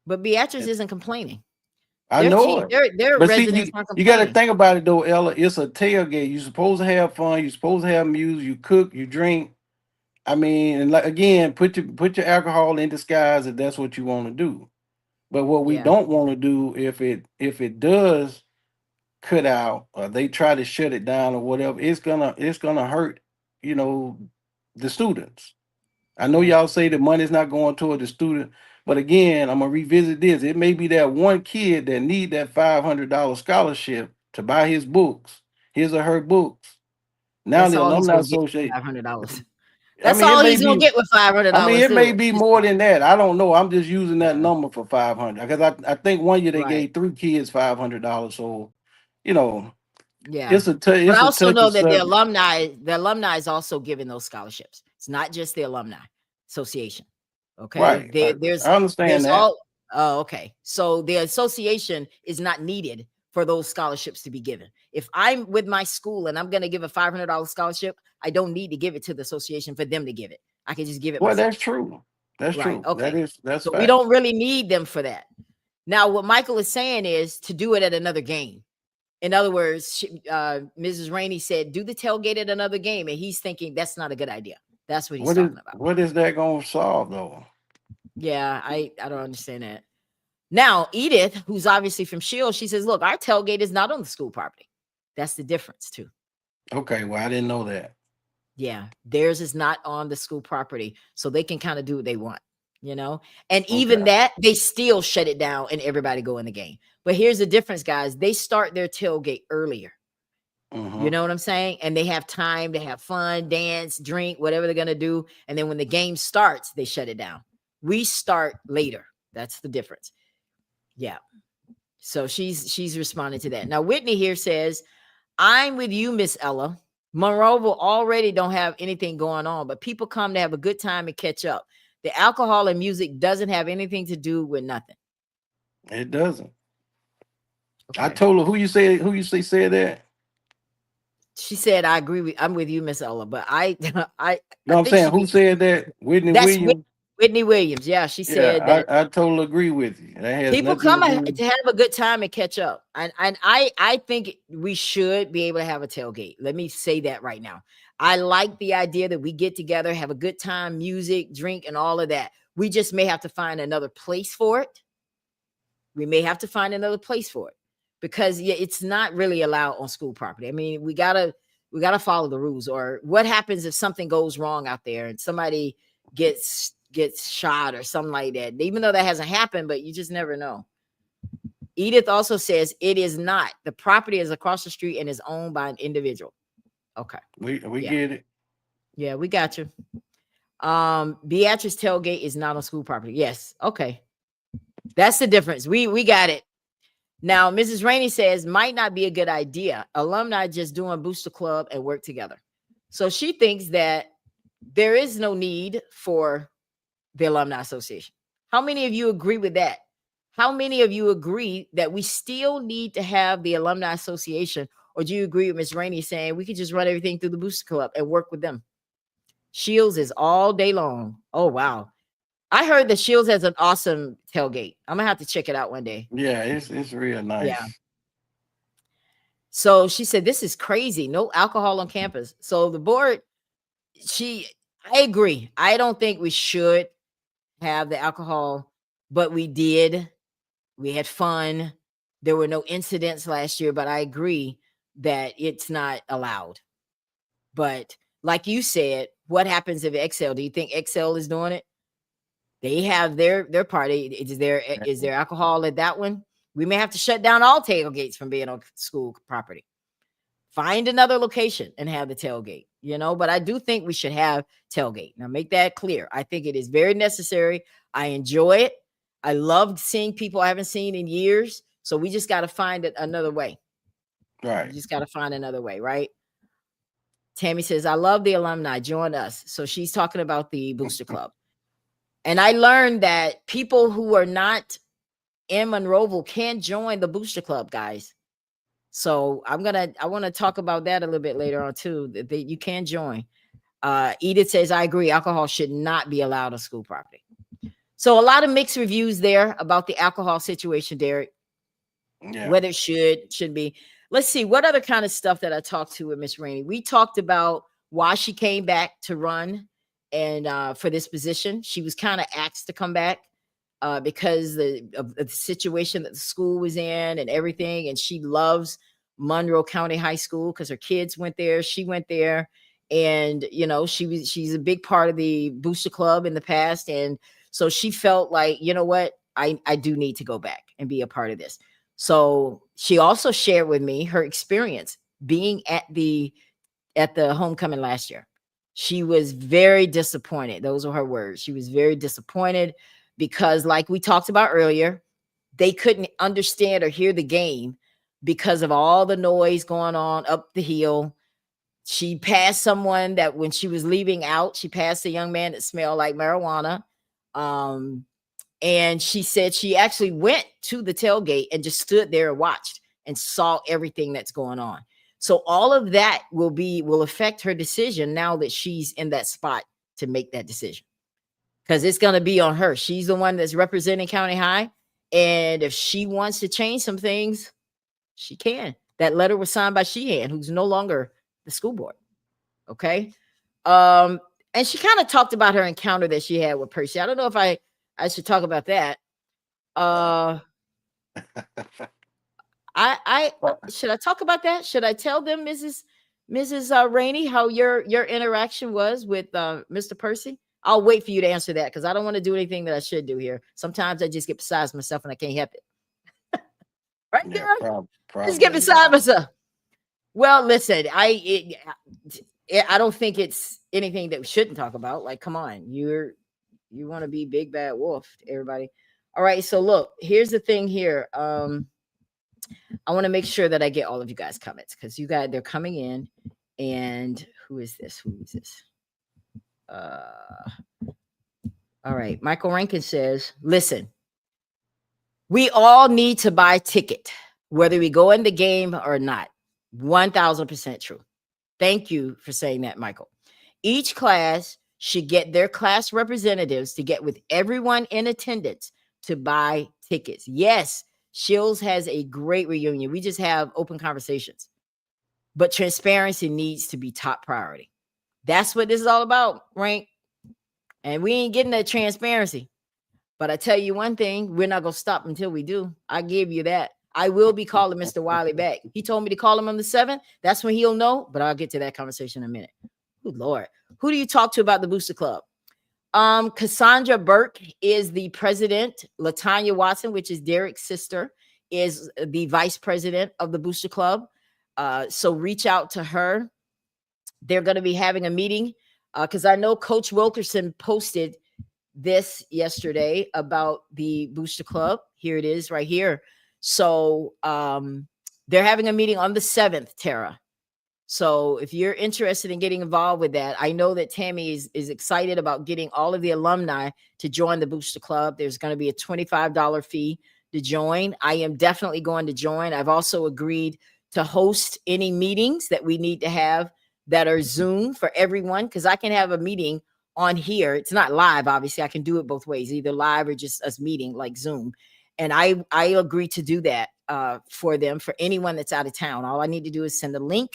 But Beatrice And isn't complaining. I know it. Their But see, residents aren't you got to complaining. think about it though, Ella. It's a tailgate. You're supposed to have fun. You're supposed to have music. You cook. You drink. I mean, and like again, put your alcohol in disguise if that's what you want to do. But what we Yeah. don't want to do, if it does cut out or they try to shut it down or whatever, it's gonna hurt, you know, the students. I know Yeah. y'all say the money's not going toward the student, but again, I'm gonna revisit this. It may be that one kid that need that $500 scholarship to buy his books, his or her books. Now That's the all he's alumni gonna get, association. $500. I That's mean, it all may he's gonna be. get with five hundred I mean, dollars it too may at be this more point. than that. I don't know. I'm just using that Yeah. number for 500 because I think one year they Right. gave three kids $500. So, you know, Yeah. But it's I a also touchy know that subject. the alumni is also giving those scholarships. It's not just the alumni association. Okay. Right. I understand There's that. all okay. So the association is not needed for those scholarships to be given. If I'm with my school and I'm gonna give a $500 scholarship, I don't need to give it to the association for them to give it. I can just give it Well, myself. that's true. That's Right. true. Okay. That's So we fact. don't really need them for that. Now, what Michael is saying is to do it at another game. In other words, Mrs. Rainey said, do the tailgate at another game. And he's thinking that's not a good idea. That's what he's talking about. What is that gonna solve though? Yeah, I don't understand that. Now, Edith, who's obviously from Shield, she says, look, our tailgate is not on the school property. That's the difference, too. Okay, well, I didn't know that. Yeah, theirs is not on the school property. So they can kind of do what they want, you know? And even Okay. that, they still shut it down and everybody go in the game. But here's the difference, guys. They start their tailgate earlier. You Mm-hmm. know what I'm saying? And they have time to have fun, dance, drink, whatever they're going to do. And then when the game starts, they shut it down. We start later. That's the difference. Yeah. So she's responding to that. Now, Whitney here says, I'm with you, Miss Ella. Monroeville already don't have anything going on, but people come to have a good time and catch up. The alcohol and music doesn't have anything to do with nothing. It doesn't. I Okay. told her who you say said that. She said, I'm with you, Miss Ella, but I No, I'm think saying she who needs said that? Whitney that's Williams. Whitney Williams. Yeah, she said Yeah, that I totally agree with you. That has people nothing to come do. to have a good time and catch up. And I think we should be able to have a tailgate. Let me say that right now. I like the idea that we get together, have a good time, music, drink, and all of that. We just may have to find another place for it. We may have to find another place for it because yeah, it's not really allowed on school property. I mean, we gotta follow the rules. Or what happens if something goes wrong out there and somebody gets shot or something like that? Even though that hasn't happened, but you just never know. Edith also says it is not. The property is across the street and is owned by an individual. Okay. We Yeah. get it. Yeah, we got you. Beatrice tailgate is not on school property. Yes. Okay. That's the difference. We got it. Now, Mrs. Rainey says might not be a good idea. Alumni just doing booster club and work together. So she thinks that there is no need for the alumni association. How many of you agree with that? How many of you agree that we still need to have the alumni association, or do you agree with Miss Rainey saying we could just run everything through the Booster Club and work with them? Shields is all day long. Oh wow. I heard that Shields has an awesome tailgate. I'm gonna have to check it out one day. Yeah, it's real Yeah. nice. So she said, this is crazy. No alcohol on campus. So the board, she I agree. I don't think we should have the alcohol, but we did. We had fun. There were no incidents last year, but I agree that it's not allowed. But like you said, what happens if Excel? Do you think Excel is doing it? They have their party. Is there alcohol at that one? We may have to shut down all tailgates from being on school property. Find another location and have the tailgate, but I do think we should have tailgate. Now make that clear. I think it is very necessary. I enjoy it. I love seeing people I haven't seen in years. So we just got to find it another way. Right. You just got to find another way, right? Tammy says, I love the alumni. Join us. So she's talking about the Booster Club. And I learned that people who are not in Monroeville can join the Booster Club, guys. So I want to talk about that a little bit later on too, that you can join. Edith says, I agree. Alcohol should not be allowed on school property. So a lot of mixed reviews there about the alcohol situation, Derek. Yeah. Whether it should be. Let's see what other kind of stuff that I talked to with Miss Rainey. We talked about why she came back to run and for this position. She was kind of asked to come back because of the situation that the school was in and everything. And she loves Monroe County High School because her kids went there. She went there. And, she's a big part of the Booster Club in the past. And so she felt like, you know what, I do need to go back and be a part of this. So she also shared with me her experience being at the homecoming last year. She was very disappointed. Those are her words. She was very disappointed because, like we talked about earlier, they couldn't understand or hear the game because of all the noise going on up the hill. She passed someone that when she was leaving out, she passed a young man that smelled like marijuana. And she said she actually went to the tailgate and just stood there and watched and saw everything that's going on. So all of that will affect her decision now that she's in that spot to make that decision. Because it's going to be on her. She's the one that's representing County High. And if she wants to change some things, she can. That letter was signed by Sheehan, who's no longer the school board. Okay. And she kind of talked about her encounter that she had with Percy. I don't know if I should talk about that. I should I talk about that? Should I tell them, Mrs. Rainey, how your interaction was with Mr. Percy? I'll wait for you to answer that because I don't want to do anything that I should do here. Sometimes I just get beside myself and I can't help it. Right, Yeah, Derek? probably. Just get beside myself. Well, listen, I don't think it's anything that we shouldn't talk about. Like, come on, you want to be big bad wolf, everybody. All right, so look, here's the thing here. I want to make sure that I get all of you guys' comments because they're coming in. And who is this? All right, Michael Rankin says, listen, we all need to buy a ticket, whether we go in the game or not. 1000% true. Thank you for saying that, Michael. Each class should get their class representatives to get with everyone in attendance to buy tickets. Yes, Shields has a great reunion. We just have open conversations. But transparency needs to be top priority. That's what this is all about, right? And we ain't getting that transparency. But I tell you one thing, we're not going to stop until we do. I give you that. I will be calling Mr. Wiley back. He told me to call him on the 7th. That's when he'll know, but I'll get to that conversation in a minute. Good Lord. Who do you talk to about the Booster Club? Cassandra Burke is the president. Latanya Watson, which is Derek's sister, is the vice president of the Booster Club. So reach out to her. They're going to be having a meeting because I know Coach Wilkerson posted this yesterday about the Booster Club. Here it is right here. So they're having a meeting on the 7th, Tara. So if you're interested in getting involved with that, I know that Tammy is excited about getting all of the alumni to join the Booster Club. There's going to be a $25 fee to join. I am definitely going to join. I've also agreed to host any meetings that we need to have that are Zoom for everyone, because I can have a meeting on here. It's not live, obviously. I can do it both ways, either live or just us meeting like Zoom. And I agree to do that for them, for anyone that's out of town. All I need to do is send a link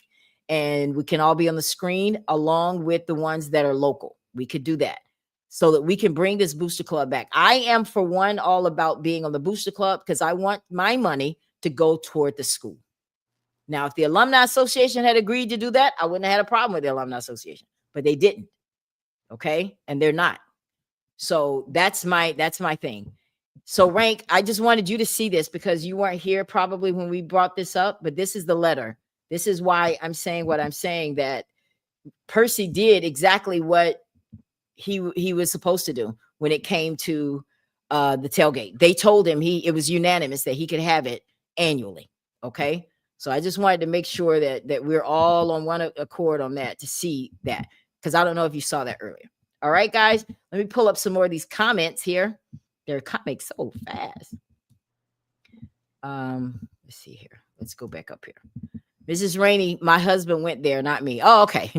and we can all be on the screen along with the ones that are local. We could do that so that we can bring this booster club back. I am, for one, all about being on the booster club because I want my money to go toward the school. Now, if the Alumni Association had agreed to do that, I wouldn't have had a problem with the Alumni Association, but they didn't. Okay. And they're not. So that's my thing. So Rank, I just wanted you to see this because you weren't here probably when we brought this up, but this is the letter. This is why I'm saying what I'm saying, that Percy did exactly what he was supposed to do when it came to the tailgate. They told him it was unanimous that he could have it annually. Okay. So I just wanted to make sure that we're all on one accord on that, to see that, because I don't know if you saw that earlier. All right, guys, let me pull up some more of these comments here. They're coming so fast. Let's see here. Let's go back up here. Mrs. Rainey, my husband went there, not me. Oh, okay.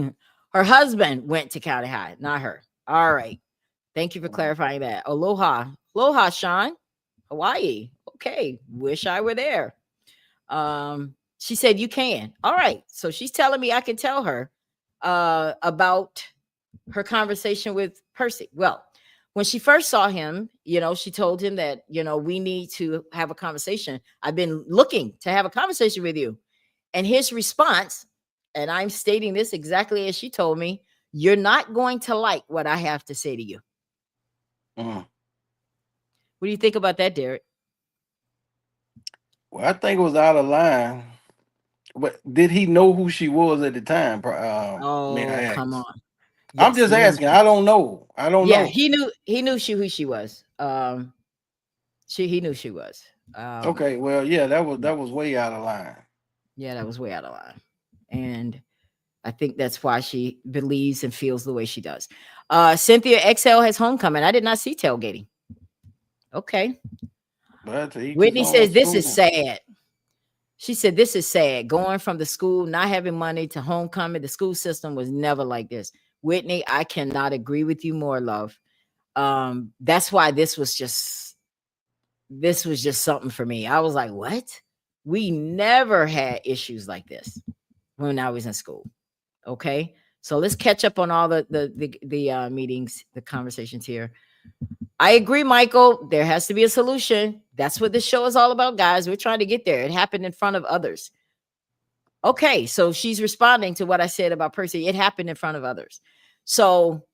Her husband went to County High, not her. All right. Thank you for clarifying that. Aloha. Aloha, Sean. Hawaii. Okay. Wish I were there. She said you can. All right. So she's telling me I can tell her about her conversation with Percy. Well, when she first saw him, she told him that, we need to have a conversation. I've been looking to have a conversation with you. And his response, and I'm stating this exactly as she told me, you're not going to like what I have to say to you. What do you think about that, Derek? Well, I think it was out of line. But did he know who she was at the time? May I Oh, ask? come on. I'm Yes, just he knew. asking. I don't know. I don't Yeah, know. he knew who she was. He knew she was. Okay, well, yeah, that was way out of line. Yeah, that was way out of line. And I think that's why she believes and feels the way she does. Cynthia XL has homecoming. I did not see tailgating. Okay. But to each his Whitney own, I says this is suppose. sad. She said this is sad. Going from the school, not having money, to homecoming. The school system was never like this. Whitney, I cannot agree with you more, love. That's why this was just something for me. I was like, what? We never had issues like this when I was in school. Okay. So let's catch up on all the meetings, the conversations here. I agree, Michael. There has to be a solution. That's what this show is all about, guys. We're trying to get there. It happened in front of others. Okay, so she's responding to what I said about Percy. It happened in front of others. So,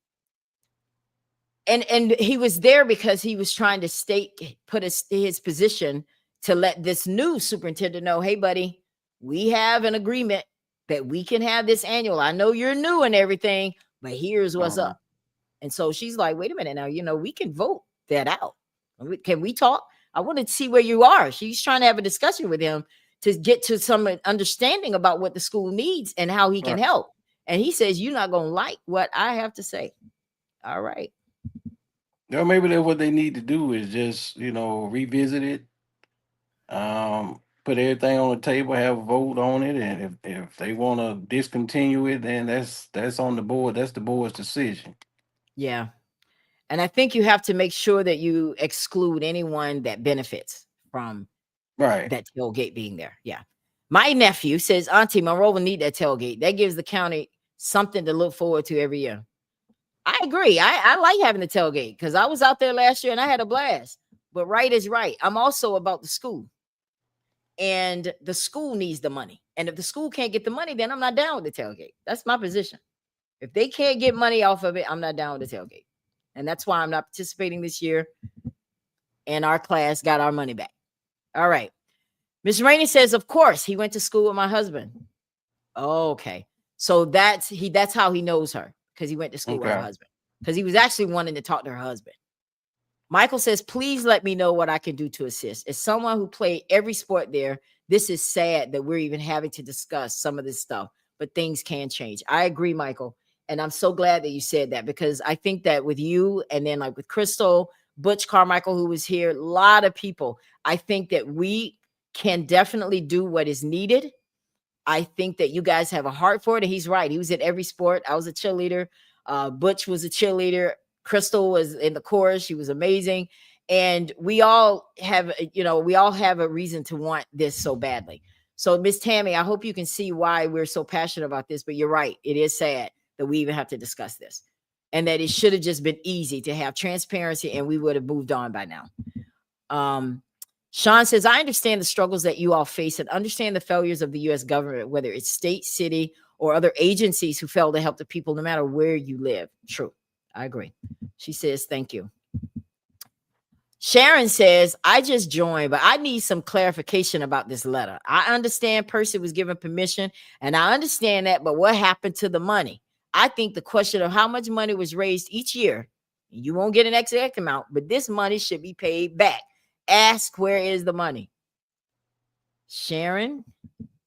and he was there because he was trying to put his position to let this new superintendent know, hey, buddy, we have an agreement that we can have this annual. I know you're new and everything, but here's what's up. And so she's like, wait a minute now, we can vote that out. Can we talk? I want to see where you are. She's trying to have a discussion with him to get to some understanding about what the school needs and how he can help. And he says, you're not going to like what I have to say. All right. Yeah, maybe that's what they need to do is just, revisit it. Put everything on the table, have a vote on it, and if they want to discontinue it, then that's on the board. That's the board's decision. Yeah. And I think you have to make sure that you exclude anyone that benefits from that tailgate being there. Yeah. My nephew says, Auntie, Monroe will need that tailgate. That gives the county something to look forward to every year. I agree. I like having the tailgate because I was out there last year and I had a blast. But right is right. I'm also about the school. And the school needs the money. And if the school can't get the money, then I'm not down with the tailgate. That's my position. If they can't get money off of it, I'm not down with the tailgate. And that's why I'm not participating this year. And our class got our money back. All right. Miss Rainey says, of course, he went to school with my husband. Oh, okay. So that's how he knows her, because he went to school with her husband. Because he was actually wanting to talk to her husband. Michael says, please let me know what I can do to assist. As someone who played every sport there, this is sad that we're even having to discuss some of this stuff, but things can change. I agree, Michael. And I'm so glad that you said that, because I think that with you and then like with Crystal, Butch Carmichael, who was here, a lot of people, I think that we can definitely do what is needed. I think that you guys have a heart for it. And he's right. He was in every sport. I was a cheerleader. Butch was a cheerleader. Crystal was in the chorus. She was amazing. And we all have, we all have a reason to want this so badly. So, Miss Tammy, I hope you can see why we're so passionate about this. But you're right. It is sad that we even have to discuss this, and that it should have just been easy to have transparency and we would have moved on by now. Um, Sean says, I understand the struggles that you all face and understand the failures of the U.S. government, whether it's state, city, or other agencies who fail to help the people, no matter where you live. True. I agree. She says, thank you. Sharon says, I just joined, but I need some clarification about this letter. I understand Percy was given permission, and I understand that, but what happened to the money? I think the question of how much money was raised each year, you won't get an exact amount, but this money should be paid back. Ask, where is the money? Sharon,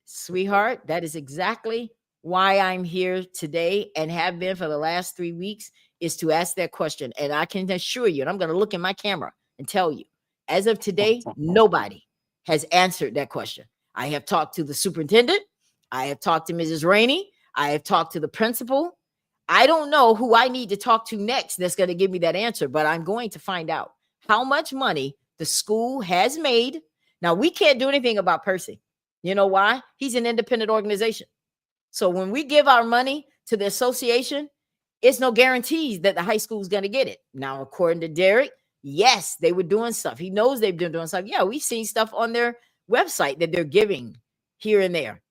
sweetheart, that is exactly why I'm here today and have been for the last 3 weeks, is to ask that question. And I can assure you, and I'm going to look in my camera and tell you, as of today, nobody has answered that question. I have talked to the superintendent. I have talked to Mrs. Rainey. I have talked to the principal. I don't know who I need to talk to next that's going to give me that answer, but I'm going to find out how much money the school has made. Now, we can't do anything about Percy. You know why? He's an independent organization. So when we give our money to the association, it's no guarantees that the high school is going to get it. Now, according to Derek, yes, they were doing stuff. He knows they've been doing stuff. Yeah, we've seen stuff on their website that they're giving here and there.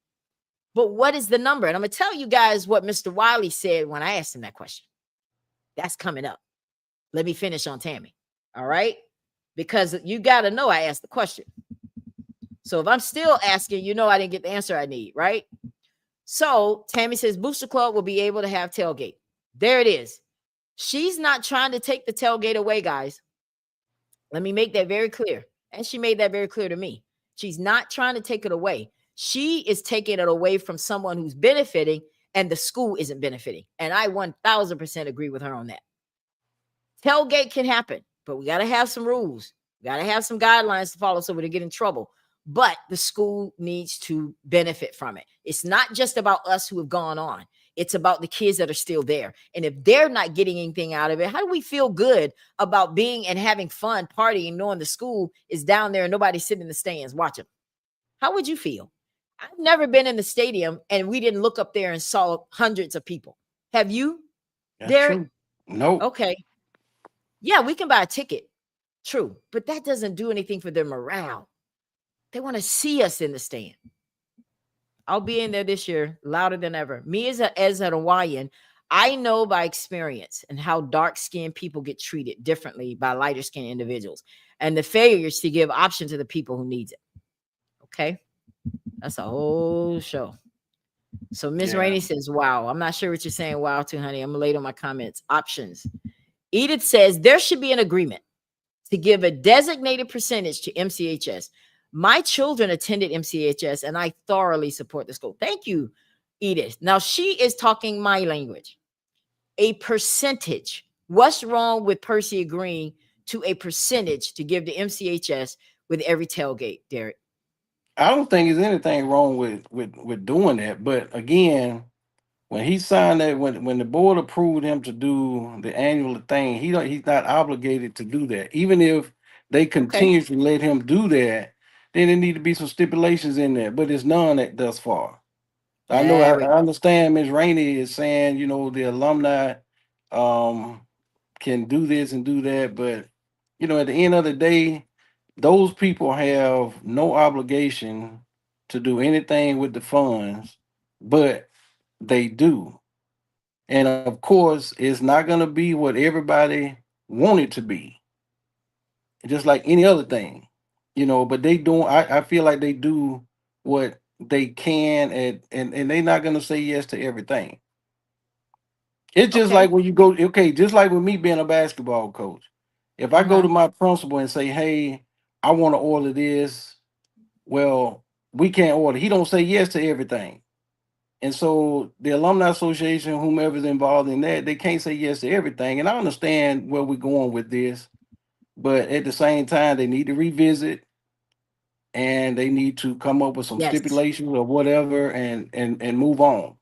But what is the number? And I'm going to tell you guys what Mr. Wiley said when I asked him that question. That's coming up. Let me finish on Tammy. All right? Because you got to know I asked the question. So if I'm still asking, I didn't get the answer I need, right? So Tammy says Booster Club will be able to have tailgate. There it is. She's not trying to take the tailgate away, guys. Let me make that very clear. And she made that very clear to me. She's not trying to take it away. She is taking it away from someone who's benefiting, and the school isn't benefiting. And I 1000% agree with her on that. Tailgate can happen, but we got to have some rules. We got to have some guidelines to follow so we don't get in trouble. But the school needs to benefit from it. It's not just about us who have gone on. It's about the kids that are still there. And if they're not getting anything out of it, how do we feel good about being and having fun, partying, knowing the school is down there and nobody's sitting in the stands watching? How would you feel? I've never been in the stadium and we didn't look up there and saw hundreds of people. Have you, That's Derek? true. Nope. Okay. Yeah, we can buy a ticket. True. But that doesn't do anything for their morale. They want to see us in the stand. I'll be in there this year, louder than ever. Me as an Hawaiian, I know by experience and how dark-skinned people get treated differently by lighter-skinned individuals, and the failures to give option to the people who needs it. Okay, that's a whole show. So Miss Rainey says, "Wow." I'm not sure what you're saying. Wow, to honey. I'm late on my comments. Options. Edith says there should be an agreement to give a designated percentage to MCHS. My children attended MCHS and I thoroughly support the school. Thank you, Edith. Now she is talking my language. A percentage. What's wrong with Percy agreeing to a percentage to give to MCHS with every tailgate, Derek? I don't think there's anything wrong with doing that. But again, when he signed that, when the board approved him to do the annual thing, he's not obligated to do that. Even if they Okay. continue to let him do that, then there need to be some stipulations in there. But it's none that thus far. I know There we I go. understand Ms. Rainey is saying, the alumni um can do this and do that, but at the end of the day, those people have no obligation to do anything with the funds, but they do. And of course, it's not going to be what everybody want it to be, just like any other thing, but I feel like they do what they can, and they're not going to say yes to everything. It's just Okay. like when you go, okay, just like with me being a basketball coach. If I go Uh-huh. to my principal and say, hey, I want to order this, well, we can't order. He don't say yes to everything. And so the alumni association, whomever's involved in that, they can't say yes to everything. And I understand where we're going with this, but at the same time, they need to revisit and they need to come up with some Yes, stipulations or whatever, and move on.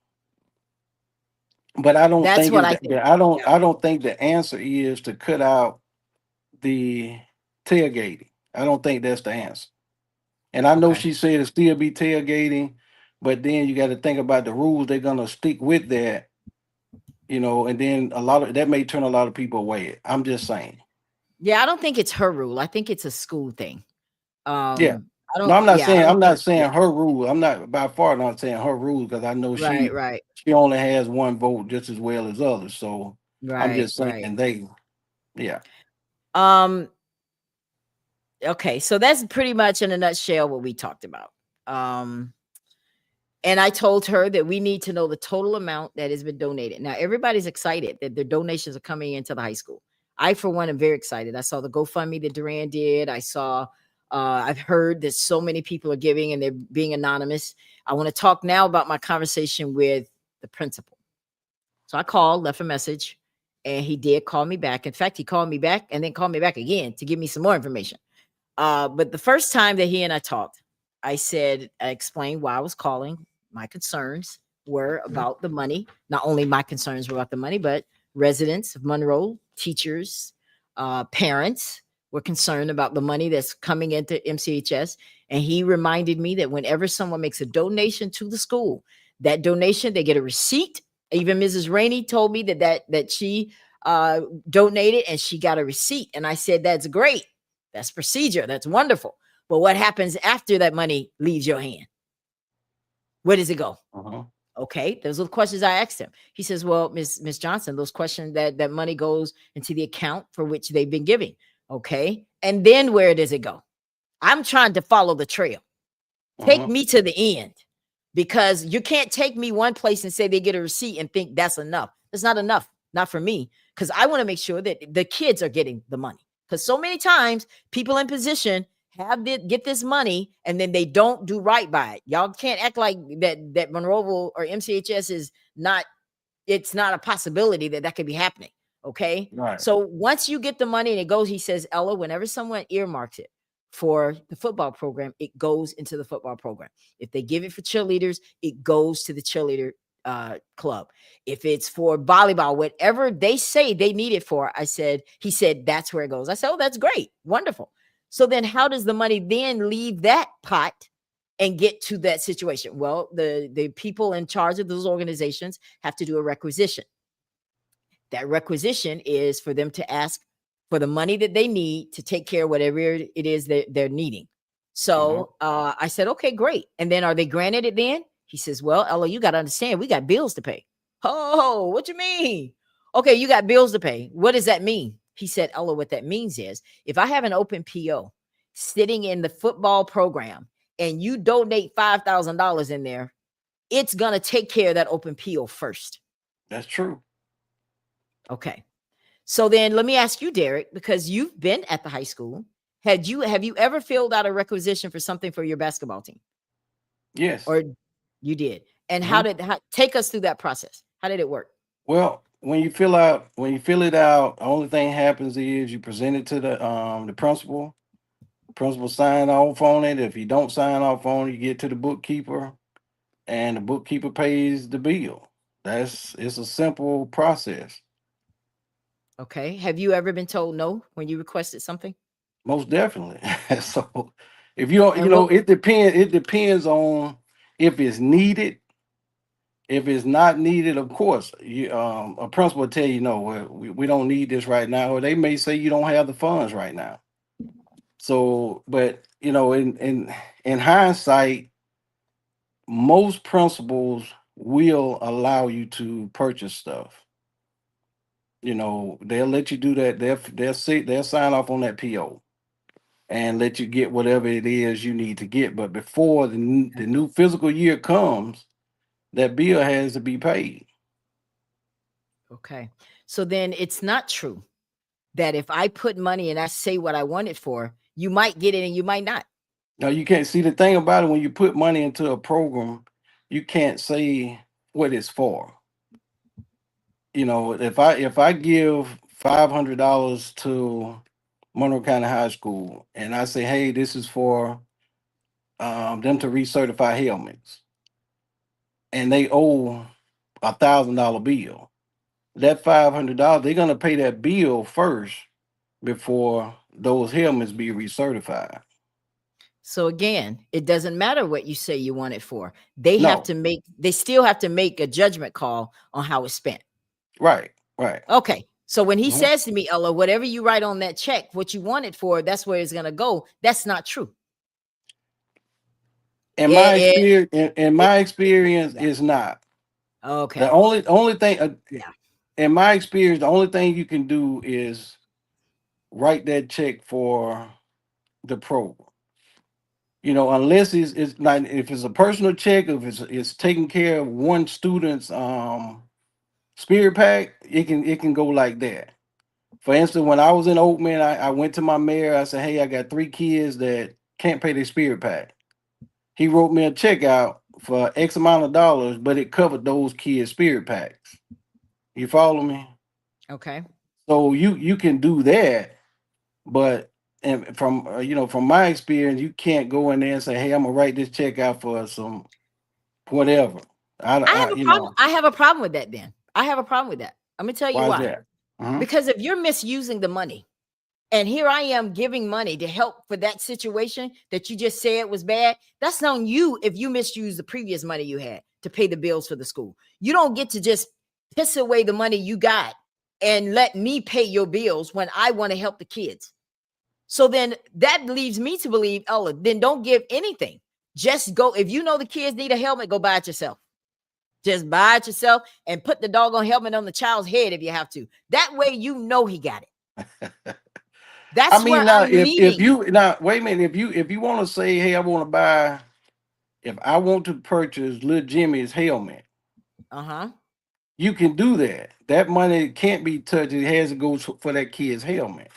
But I don't that's think what is I that think. Yeah. I don't think the answer is to cut out the tailgating. I don't think that's the answer. And I know Okay. she said it still be tailgating, but then you got to think about the rules. They're gonna stick with that, and then a lot of that may turn a lot of people away. I'm just saying. Yeah, I don't think it's her rule. I think it's a school thing. Yeah. I No, don't. I'm not Yeah, I saying don't I'm think. not Yeah. saying her rule. I'm not by far not saying her rule because I know Right. she Right. she only has one vote just as well as others. So I'm Right. just saying Right. yeah. Um. Okay. So that's pretty much in a nutshell what we talked about. Um. And I told her that we need to know the total amount that has been donated. Now, everybody's excited that their donations are coming into the high school. I, for one, am very excited. I saw the GoFundMe that Duran did. I've heard that so many people are giving and they're being anonymous. I want to talk now about my conversation with the principal. So I called, left a message, and he did call me back. In fact, he called me back and then called me back again to give me some more information. But the first time that he and I talked, I explained why I was calling. My concerns were about the money. Not only my concerns were about the money, but residents of Monroe, teachers, parents were concerned about the money that's coming into MCHS. And he reminded me that whenever someone makes a donation to the school, that donation, they get a receipt. Even Mrs. Rainey told me that she uh, donated and she got a receipt. And I said, that's great. That's procedure. That's wonderful. But what happens after that money leaves your hand? Where does it go? Uh-huh. Okay, those are the questions I asked him. He says, "Well, Miss Johnson, those questions that money goes into the account for which they've been giving." Okay, and then where does it go? I'm trying to follow the trail. Take Uh-huh. me to the end because you can't take me one place and say they get a receipt and think that's enough. It's not enough, not for me, because I want to make sure that the kids are getting the money. Because so many times people in position get this money and then they don't do right by it. Y'all can't act like that Monroe or MCHS is not, it's not a possibility that that could be happening. Okay. Right. So once you get the money and it goes, he says, Ella, whenever someone earmarks it for the football program, it goes into the football program. If they give it for cheerleaders, it goes to the cheerleader club. If it's for volleyball, whatever they say they need it for, he said, that's where it goes. I said, oh, that's great. Wonderful. So then how does the money then leave that pot and get to that situation? Well, the people in charge of those organizations have to do a requisition. That requisition is for them to ask for the money that they need to take care of whatever it is that they're needing. Uh-huh. So I said, okay, great. And then are they granted it then? He says, well, Ella, you got to understand, we got bills to pay. Oh, what you mean? Okay, you got bills to pay. What does that mean? He said, Ella, what that means is if I have an open PO sitting in the football program and you donate $5,000 in there, it's going to take care of that open PO first. That's true. Okay. So then let me ask you, Derek, because you've been at the high school. Have you ever filled out a requisition for something for your basketball team? Yes. Or you did? And Uh-huh. take us through that process? How did it work? Well, when you fill it out, the only thing happens is you present it to the principal. Principal sign off on it. If you don't sign off on it, you get to the bookkeeper, and the bookkeeper pays the bill. It's a simple process. Okay. Have you ever been told no when you requested something? Most definitely. So if you don't, And what it depends on if it's needed. If it's not needed, of course, a principal will tell you no, well, we don't need this right now, or they may say you don't have the funds right now. So, but in hindsight, most principals will allow you to purchase stuff. They'll let you do that. They'll sign off on that PO and let you get whatever it is you need to get. But before the new fiscal year comes, that bill has to be paid. okay. So then it's not true that if I put money and I say what I want it for, you might get it and you might not. Now you can't see the thing about it when you put money into a program, you can't say what it's for. If I give $500 to Monroe County High School and I say, hey, this is for them to recertify helmets, and they owe $1,000 bill. That $500, they're gonna pay that bill first before those helmets be recertified. So again, it doesn't matter what you say you want it for. They have No, to make they still have to make a judgment call on how it's spent. right, right. Okay. So when he Mhm. says to me, Ella, whatever you write on that check, what you want it for, that's where it's gonna go. That's not true. In my It, it, experience, in it my experience, yeah. is not the Okay. only thing. Yeah. In my experience, the only thing you can do is write that check for the program. Unless it's not, if it's a personal check, if it's taking care of one student's spirit pack, it can go like that. For instance, when I was in Oakman, I went to my mayor. I said, "Hey, I got 3 kids that can't pay their spirit pack." He wrote me a check out for X amount of dollars, but it covered those kids' spirit packs. You follow me? Okay. So you can do that, but and from my experience, you can't go in there and say, "Hey, I'm gonna write this check out for some whatever." I have a problem. I have a problem with that then. I have a problem with that. I'm gonna tell you Why is why. that? Hmm. Because if you're misusing the money, and here I am giving money to help for that situation that you just said was bad, that's on you if you misuse the previous money you had to pay the bills for the school. You don't get to just piss away the money you got and let me pay your bills when I want to help the kids. So then that leaves me to believe, Ella, then don't give anything. Just go. If you know the kids need a helmet, go buy it yourself. Just buy it yourself and put the doggone helmet on the child's head if you have to. That way you know he got it. I That's where mean, now I'm if leading. you now wait a minute, if you want to say, "Hey, I want to buy," if I want to purchase little Jimmy's helmet, Uh-huh. you can do that. That money can't be touched. It has to go for that kid's helmet.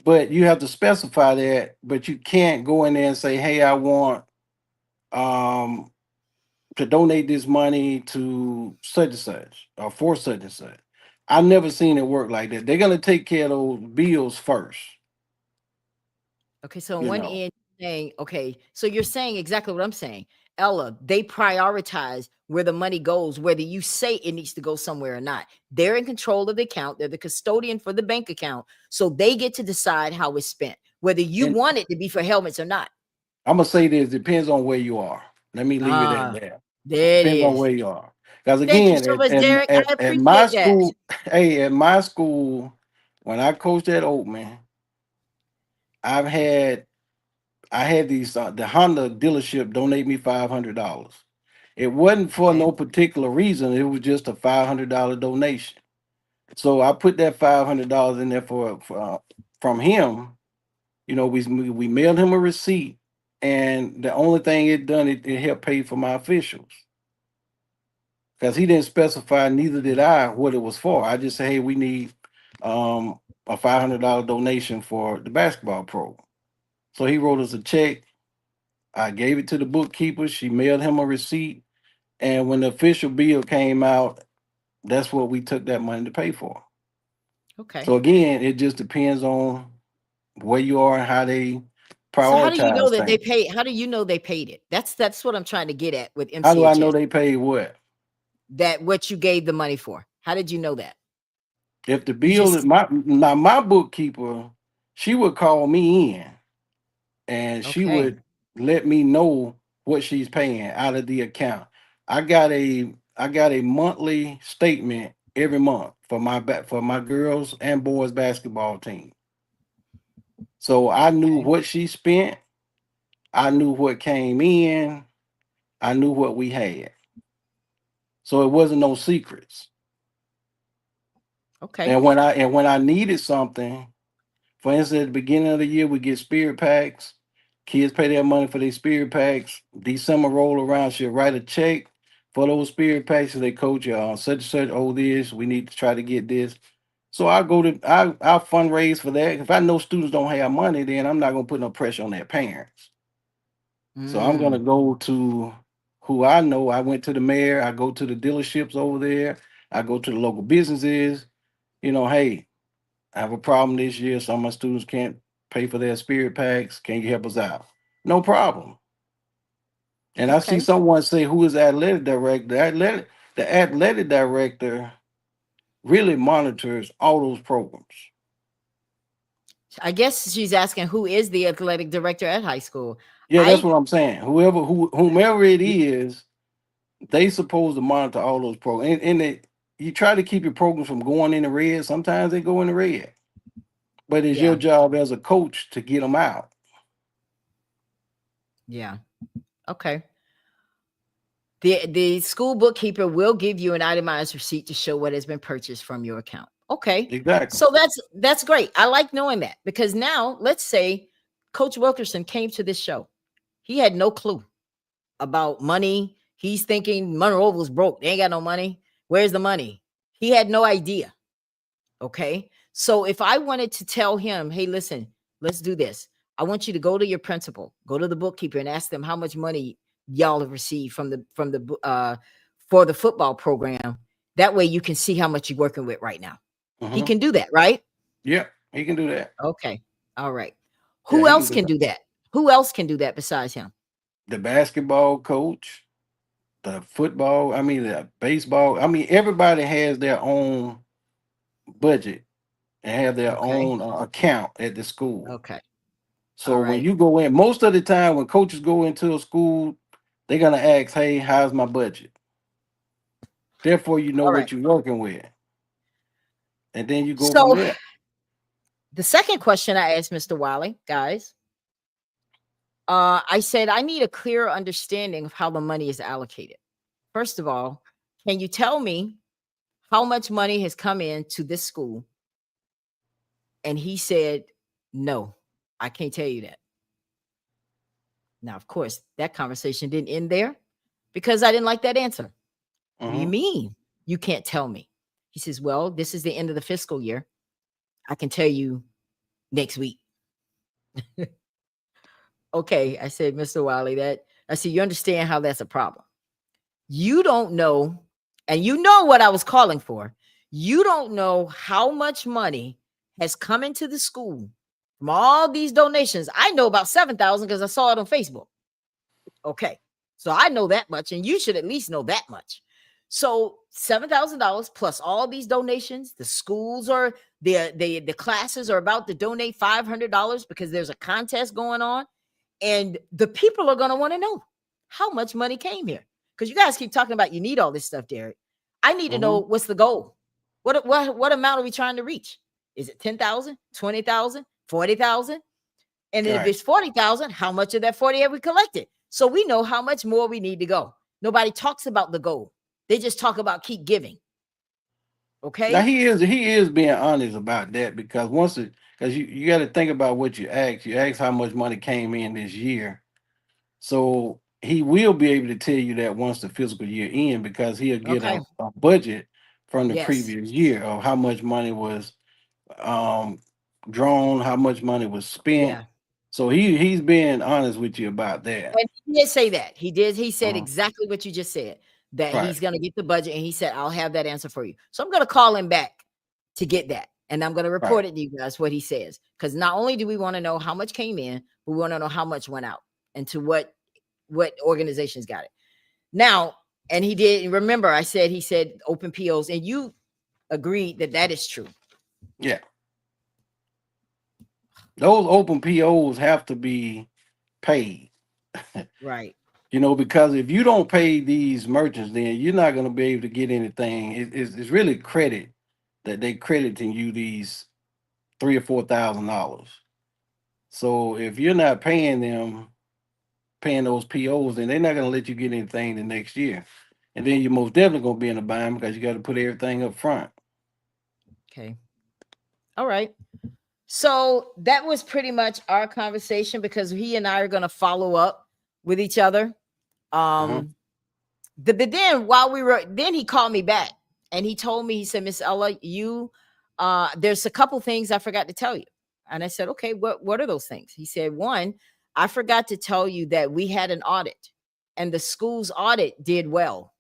But you have to specify that. But you can't go in there and say, "Hey, I want um to donate this money to such and such or for such and such." I've never seen it work like that. They're gonna take care of those bills first. Okay, so on You one know, end, saying, okay, so you're saying exactly what I'm saying. Ella, they prioritize where the money goes, whether you say it needs to go somewhere or not. They're in control of the account. They're the custodian for the bank account. So they get to decide how it's spent, whether you and want it to be for helmets or not. I'm gonna say this: depends on where you are. Let me leave it at Ah, that. there it Depends on is. where you are. Because Thank you again, so at, much, at, Derek. I at, at my appreciate that. school, hey, at my school, when I coached at Oakman, I've had I had these the Honda dealership donate me $500. It wasn't for Okay. no particular reason. It was just a $500 donation. So I put that $500 in there from him. We mailed him a receipt, and the only thing it done it helped pay for my officials because he didn't specify. Neither did I what it was for. I just said, hey, we need a $500 donation for the basketball program. So he wrote us a check. I gave it to the bookkeeper. She mailed him a receipt, and when the official bill came out, that's what we took that money to pay for. Okay. So again, it just depends on where you are and how they So how do you know prioritize that they things. pay? How do you know they paid it? That's what I'm trying to get at with How do I know MCHS. they paid what? That what you gave the money for. How did you know that? If the You bill is just my bookkeeper, she would call me in and she okay. would let me know what she's paying out of the account. I got a monthly statement every month for my girls and boys basketball team. So I knew Okay. what she spent, I knew what came in, I knew what we had. So it wasn't no secrets. Okay. And when I needed something, for instance, at the beginning of the year, we get spirit packs. Kids pay their money for their spirit packs. December roll around, she'll write a check for those spirit packs. And they coach you on such and such. Oh, this we need to try to get this. So I'll fundraise for that. If I know students don't have money, then I'm not gonna put no pressure on their parents. So I'm gonna Mm, go to who I know. I went to the mayor. I go to the dealerships over there. I go to the local businesses. Hey, I have a problem this year. Some of my students can't pay for their spirit packs. Can you help us out? No problem. And I see Okay. someone say, "Who is the athletic director?" The athletic director really monitors all those programs. I guess she's asking who is the athletic director at high school. Yeah, that's I what I'm saying. Whomever it is, they supposed to monitor all those programs. You try to keep your programs from going in the red. Sometimes they go in the red, but it's your yeah, job as a coach to get them out. yeah. Okay. The school bookkeeper will give you an itemized receipt to show what has been purchased from your account. Okay. Exactly. So that's great. I like knowing that because now let's say Coach Wilkerson came to this show. He had no clue about money. He's thinking Monroe was broke. They ain't got no money. Where's the money? He had no idea. Okay. So if I wanted to tell him, hey, listen, let's do this. I want you to go to your principal, go to the bookkeeper and ask them how much money y'all have received from the for the football program. That way you can see how much you're working with right now. He Hmm. can do that, right? Yeah, he can do that. Okay. All right. Yeah, Who he can else do can that. do that? Who else can do that besides him? The basketball coach, the football, I mean the baseball. I mean everybody has their own budget and have their Okay. own account at the school. Okay. So All when right. you go in, most of the time when coaches go into a school, they're gonna ask, "Hey, how's my budget?" Therefore, you know All right. what you're working with, and then you go from So there. the second question I asked Mr. Wiley, guys, I said I need a clearer understanding of how the money is allocated. First of all, can you tell me how much money has come into this school? And he said, no, I can't tell you that. Now, of course, that conversation didn't end there because I didn't like that answer. What do you Hmm. mean you can't tell me? He says, well, this is the end of the fiscal year. I can tell you next week. Okay. I said, Mr. Wiley, that I said, you understand how that's a problem. You don't know, and you know what I was calling for. You don't know how much money has come into the school from all these donations. I know about 7,000 because I saw it on Facebook. Okay. So I know that much, and you should at least know that much. So $7,000 plus all these donations. The schools are the classes are about to donate $500 because there's a contest going on, and the people are going to want to know how much money came here because you guys keep talking about you need all this stuff, Derek. I need to know Hmm. what's the goal. What amount are we trying to reach? Is it 10,000, 20,000, 40,000? And if Right. it's 40,000, how much of that 40 have we collected? So we know how much more we need to go. Nobody talks about the goal. They just talk about keep giving. Now Okay. he is being honest about that because because you got to think about what you ask. You ask how much money came in this year, so he will be able to tell you that once the fiscal year end because he'll get Okay. a budget from the Yes. previous year of how much money was um drawn, how much money was spent. Yeah. So he's being honest with you about that. And he did say that. He did. He said Mhm. exactly what you just said, that Right, he's going to get the budget. And he said, I'll have that answer for you. So I'm going to call him back to get that. And I'm going to right. report it to you guys what he says. Because not only do we want to know how much came in, we want to know how much went out and to what organizations got it. Now, and he did remember I said he said open POs, and you agreed that that is true. Yeah, those open POs have to be paid. Right. Because if you don't pay these merchants, then you're not going to be able to get anything. It's really credit that they crediting you these $3,000 or $4,000. So if you're not paying them, paying those POs, then they're not going to let you get anything the next year. And then you're most definitely going to be in a bind because you got to put everything up front. Okay. All right. So that was pretty much our conversation because he and I are going to follow up with each other. Hmm. Um, but then while we were, then he called me back and he told me, he said, Miss Ella, there's a couple things I forgot to tell you. And I said, okay, what are those things? He said, one, I forgot to tell you that we had an audit and the school's audit did well.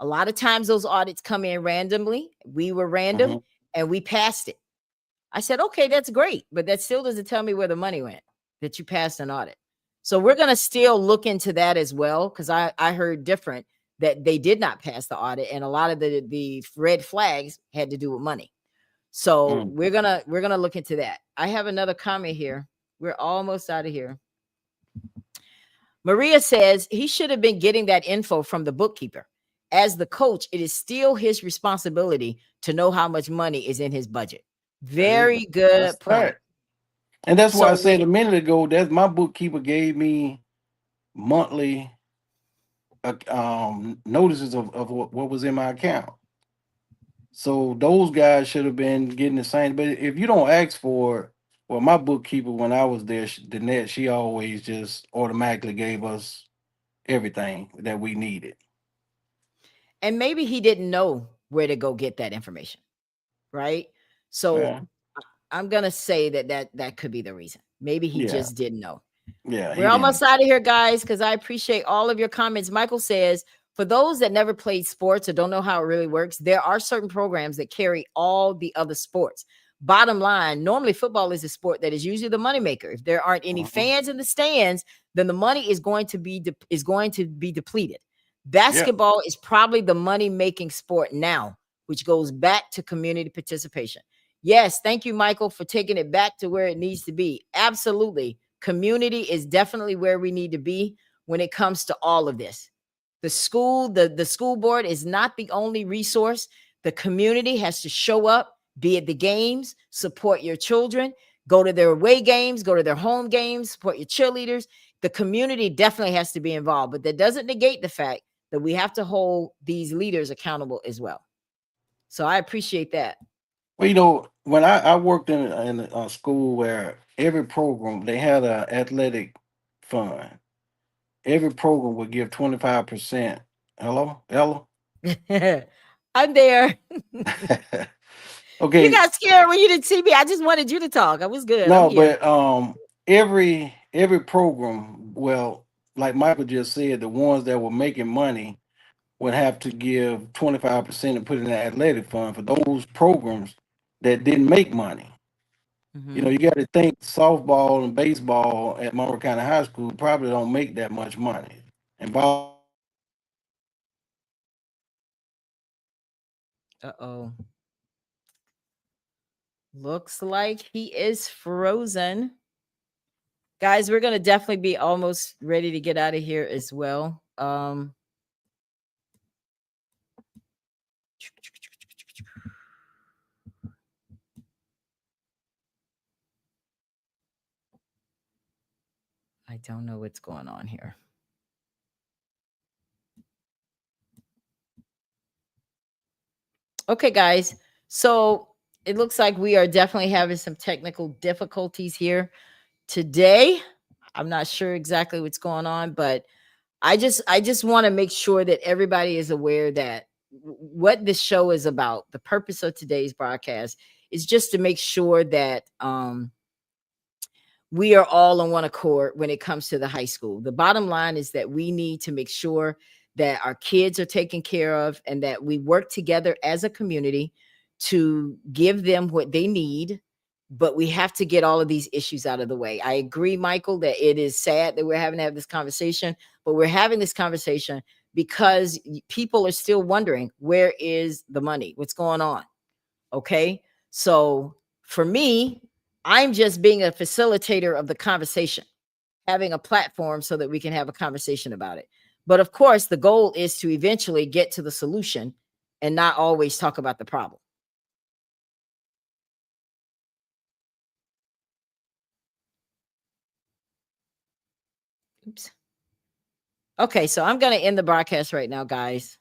A lot of times those audits come in randomly. We were random Hmm. and we passed it. I said, okay, that's great, but that still doesn't tell me where the money went that you passed an audit. So we're going to still look into that as well, because I heard different, that they did not pass the audit, and a lot of the red flags had to do with money. So Mm. we're gonna look into that. I have another comment here. We're almost out of here. Maria says he should have been getting that info from the bookkeeper. As the coach, it is still his responsibility to know how much money is in his budget. That is, Very that's good point. that. And that's why I So said a minute ago that my bookkeeper gave me monthly notices of what was in my account. So those guys should have been getting the same. But if you don't ask for it, well, my bookkeeper when I was there, Danette, she always just automatically gave us everything that we needed. and maybe he didn't know where to go get that information, right? So Yeah, I'm gonna say that could be the reason. Maybe he yeah, just didn't know. yeah. We're He almost didn't. out of here, guys, because I appreciate all of your comments. Michael says, for those that never played sports or don't know how it really works, there are certain programs that carry all the other sports. Bottom line, normally football is a sport that is usually the moneymaker. If there aren't any Mhm. fans in the stands, then the money is going to be depleted. Yeah. Basketball is probably the money making sport now, which goes back to community participation. Yes, thank you, Michael, for taking it back to where it needs to be. Absolutely. Community is definitely where we need to be when it comes to all of this. The school board is not the only resource. The community has to show up, be at the games, support your children, go to their away games, go to their home games, support your cheerleaders. The community definitely has to be involved, but that doesn't negate the fact that we have to hold these leaders accountable as well. So I appreciate that. Well, when I worked in a school where every program they had a athletic fund. Every program would give 25%. Hello, hello. I'm there. You Okay, got scared when you didn't see me. I just wanted you to talk. I was good. I'm no, here. but every program, well, like Michael just said, the ones that were making money would have to give 25% and put it in the athletic fund for those programs that didn't make money. Hmm. You got to think softball and baseball at Monroe County High School probably don't make that much money. And Uh-oh. Looks like he is frozen. Guys, we're gonna definitely be almost ready to get out of here as well. I don't know what's going on here. Okay, guys. So it looks like we are definitely having some technical difficulties here today. I'm not sure exactly what's going on, but I just want to make sure that everybody is aware that what this show is about. The purpose of today's broadcast is just to make sure that we are all on one accord when it comes to the high school. The bottom line is that we need to make sure that our kids are taken care of and that we work together as a community to give them what they need. But we have to get all of these issues out of the way. I agree, Michael, that it is sad that we're having to have this conversation, but we're having this conversation because people are still wondering, where is the money? What's going on? Okay. So for me, I'm just being a facilitator of the conversation, having a platform so that we can have a conversation about it. But of course, the goal is to eventually get to the solution and not always talk about the problem. Oops. Okay, so I'm going to end the broadcast right now, guys.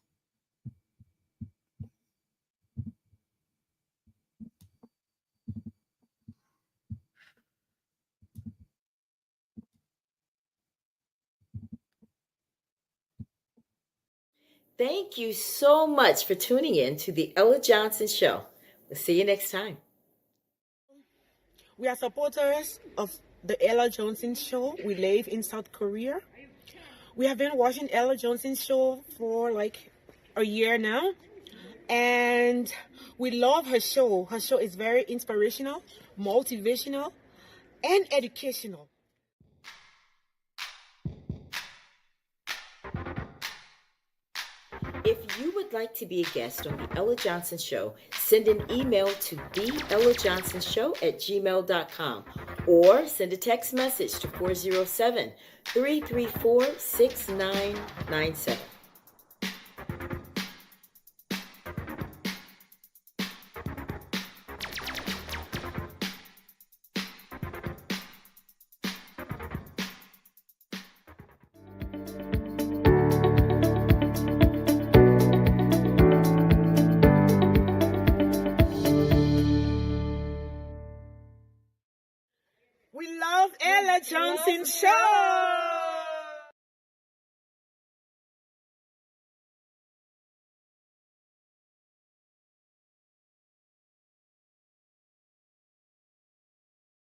Thank you so much for tuning in to the Ella Johnson Show. We'll see you next time. We are supporters of the Ella Johnson Show. We live in South Korea. We have been watching Ella Johnson Show for like a year now. And we love her show. Her show is very inspirational, motivational, and educational. If you would like to be a guest on The Ella Johnson Show, send an email to theellajohnsonshow@gmail.com or send a text message to 407-334-6997.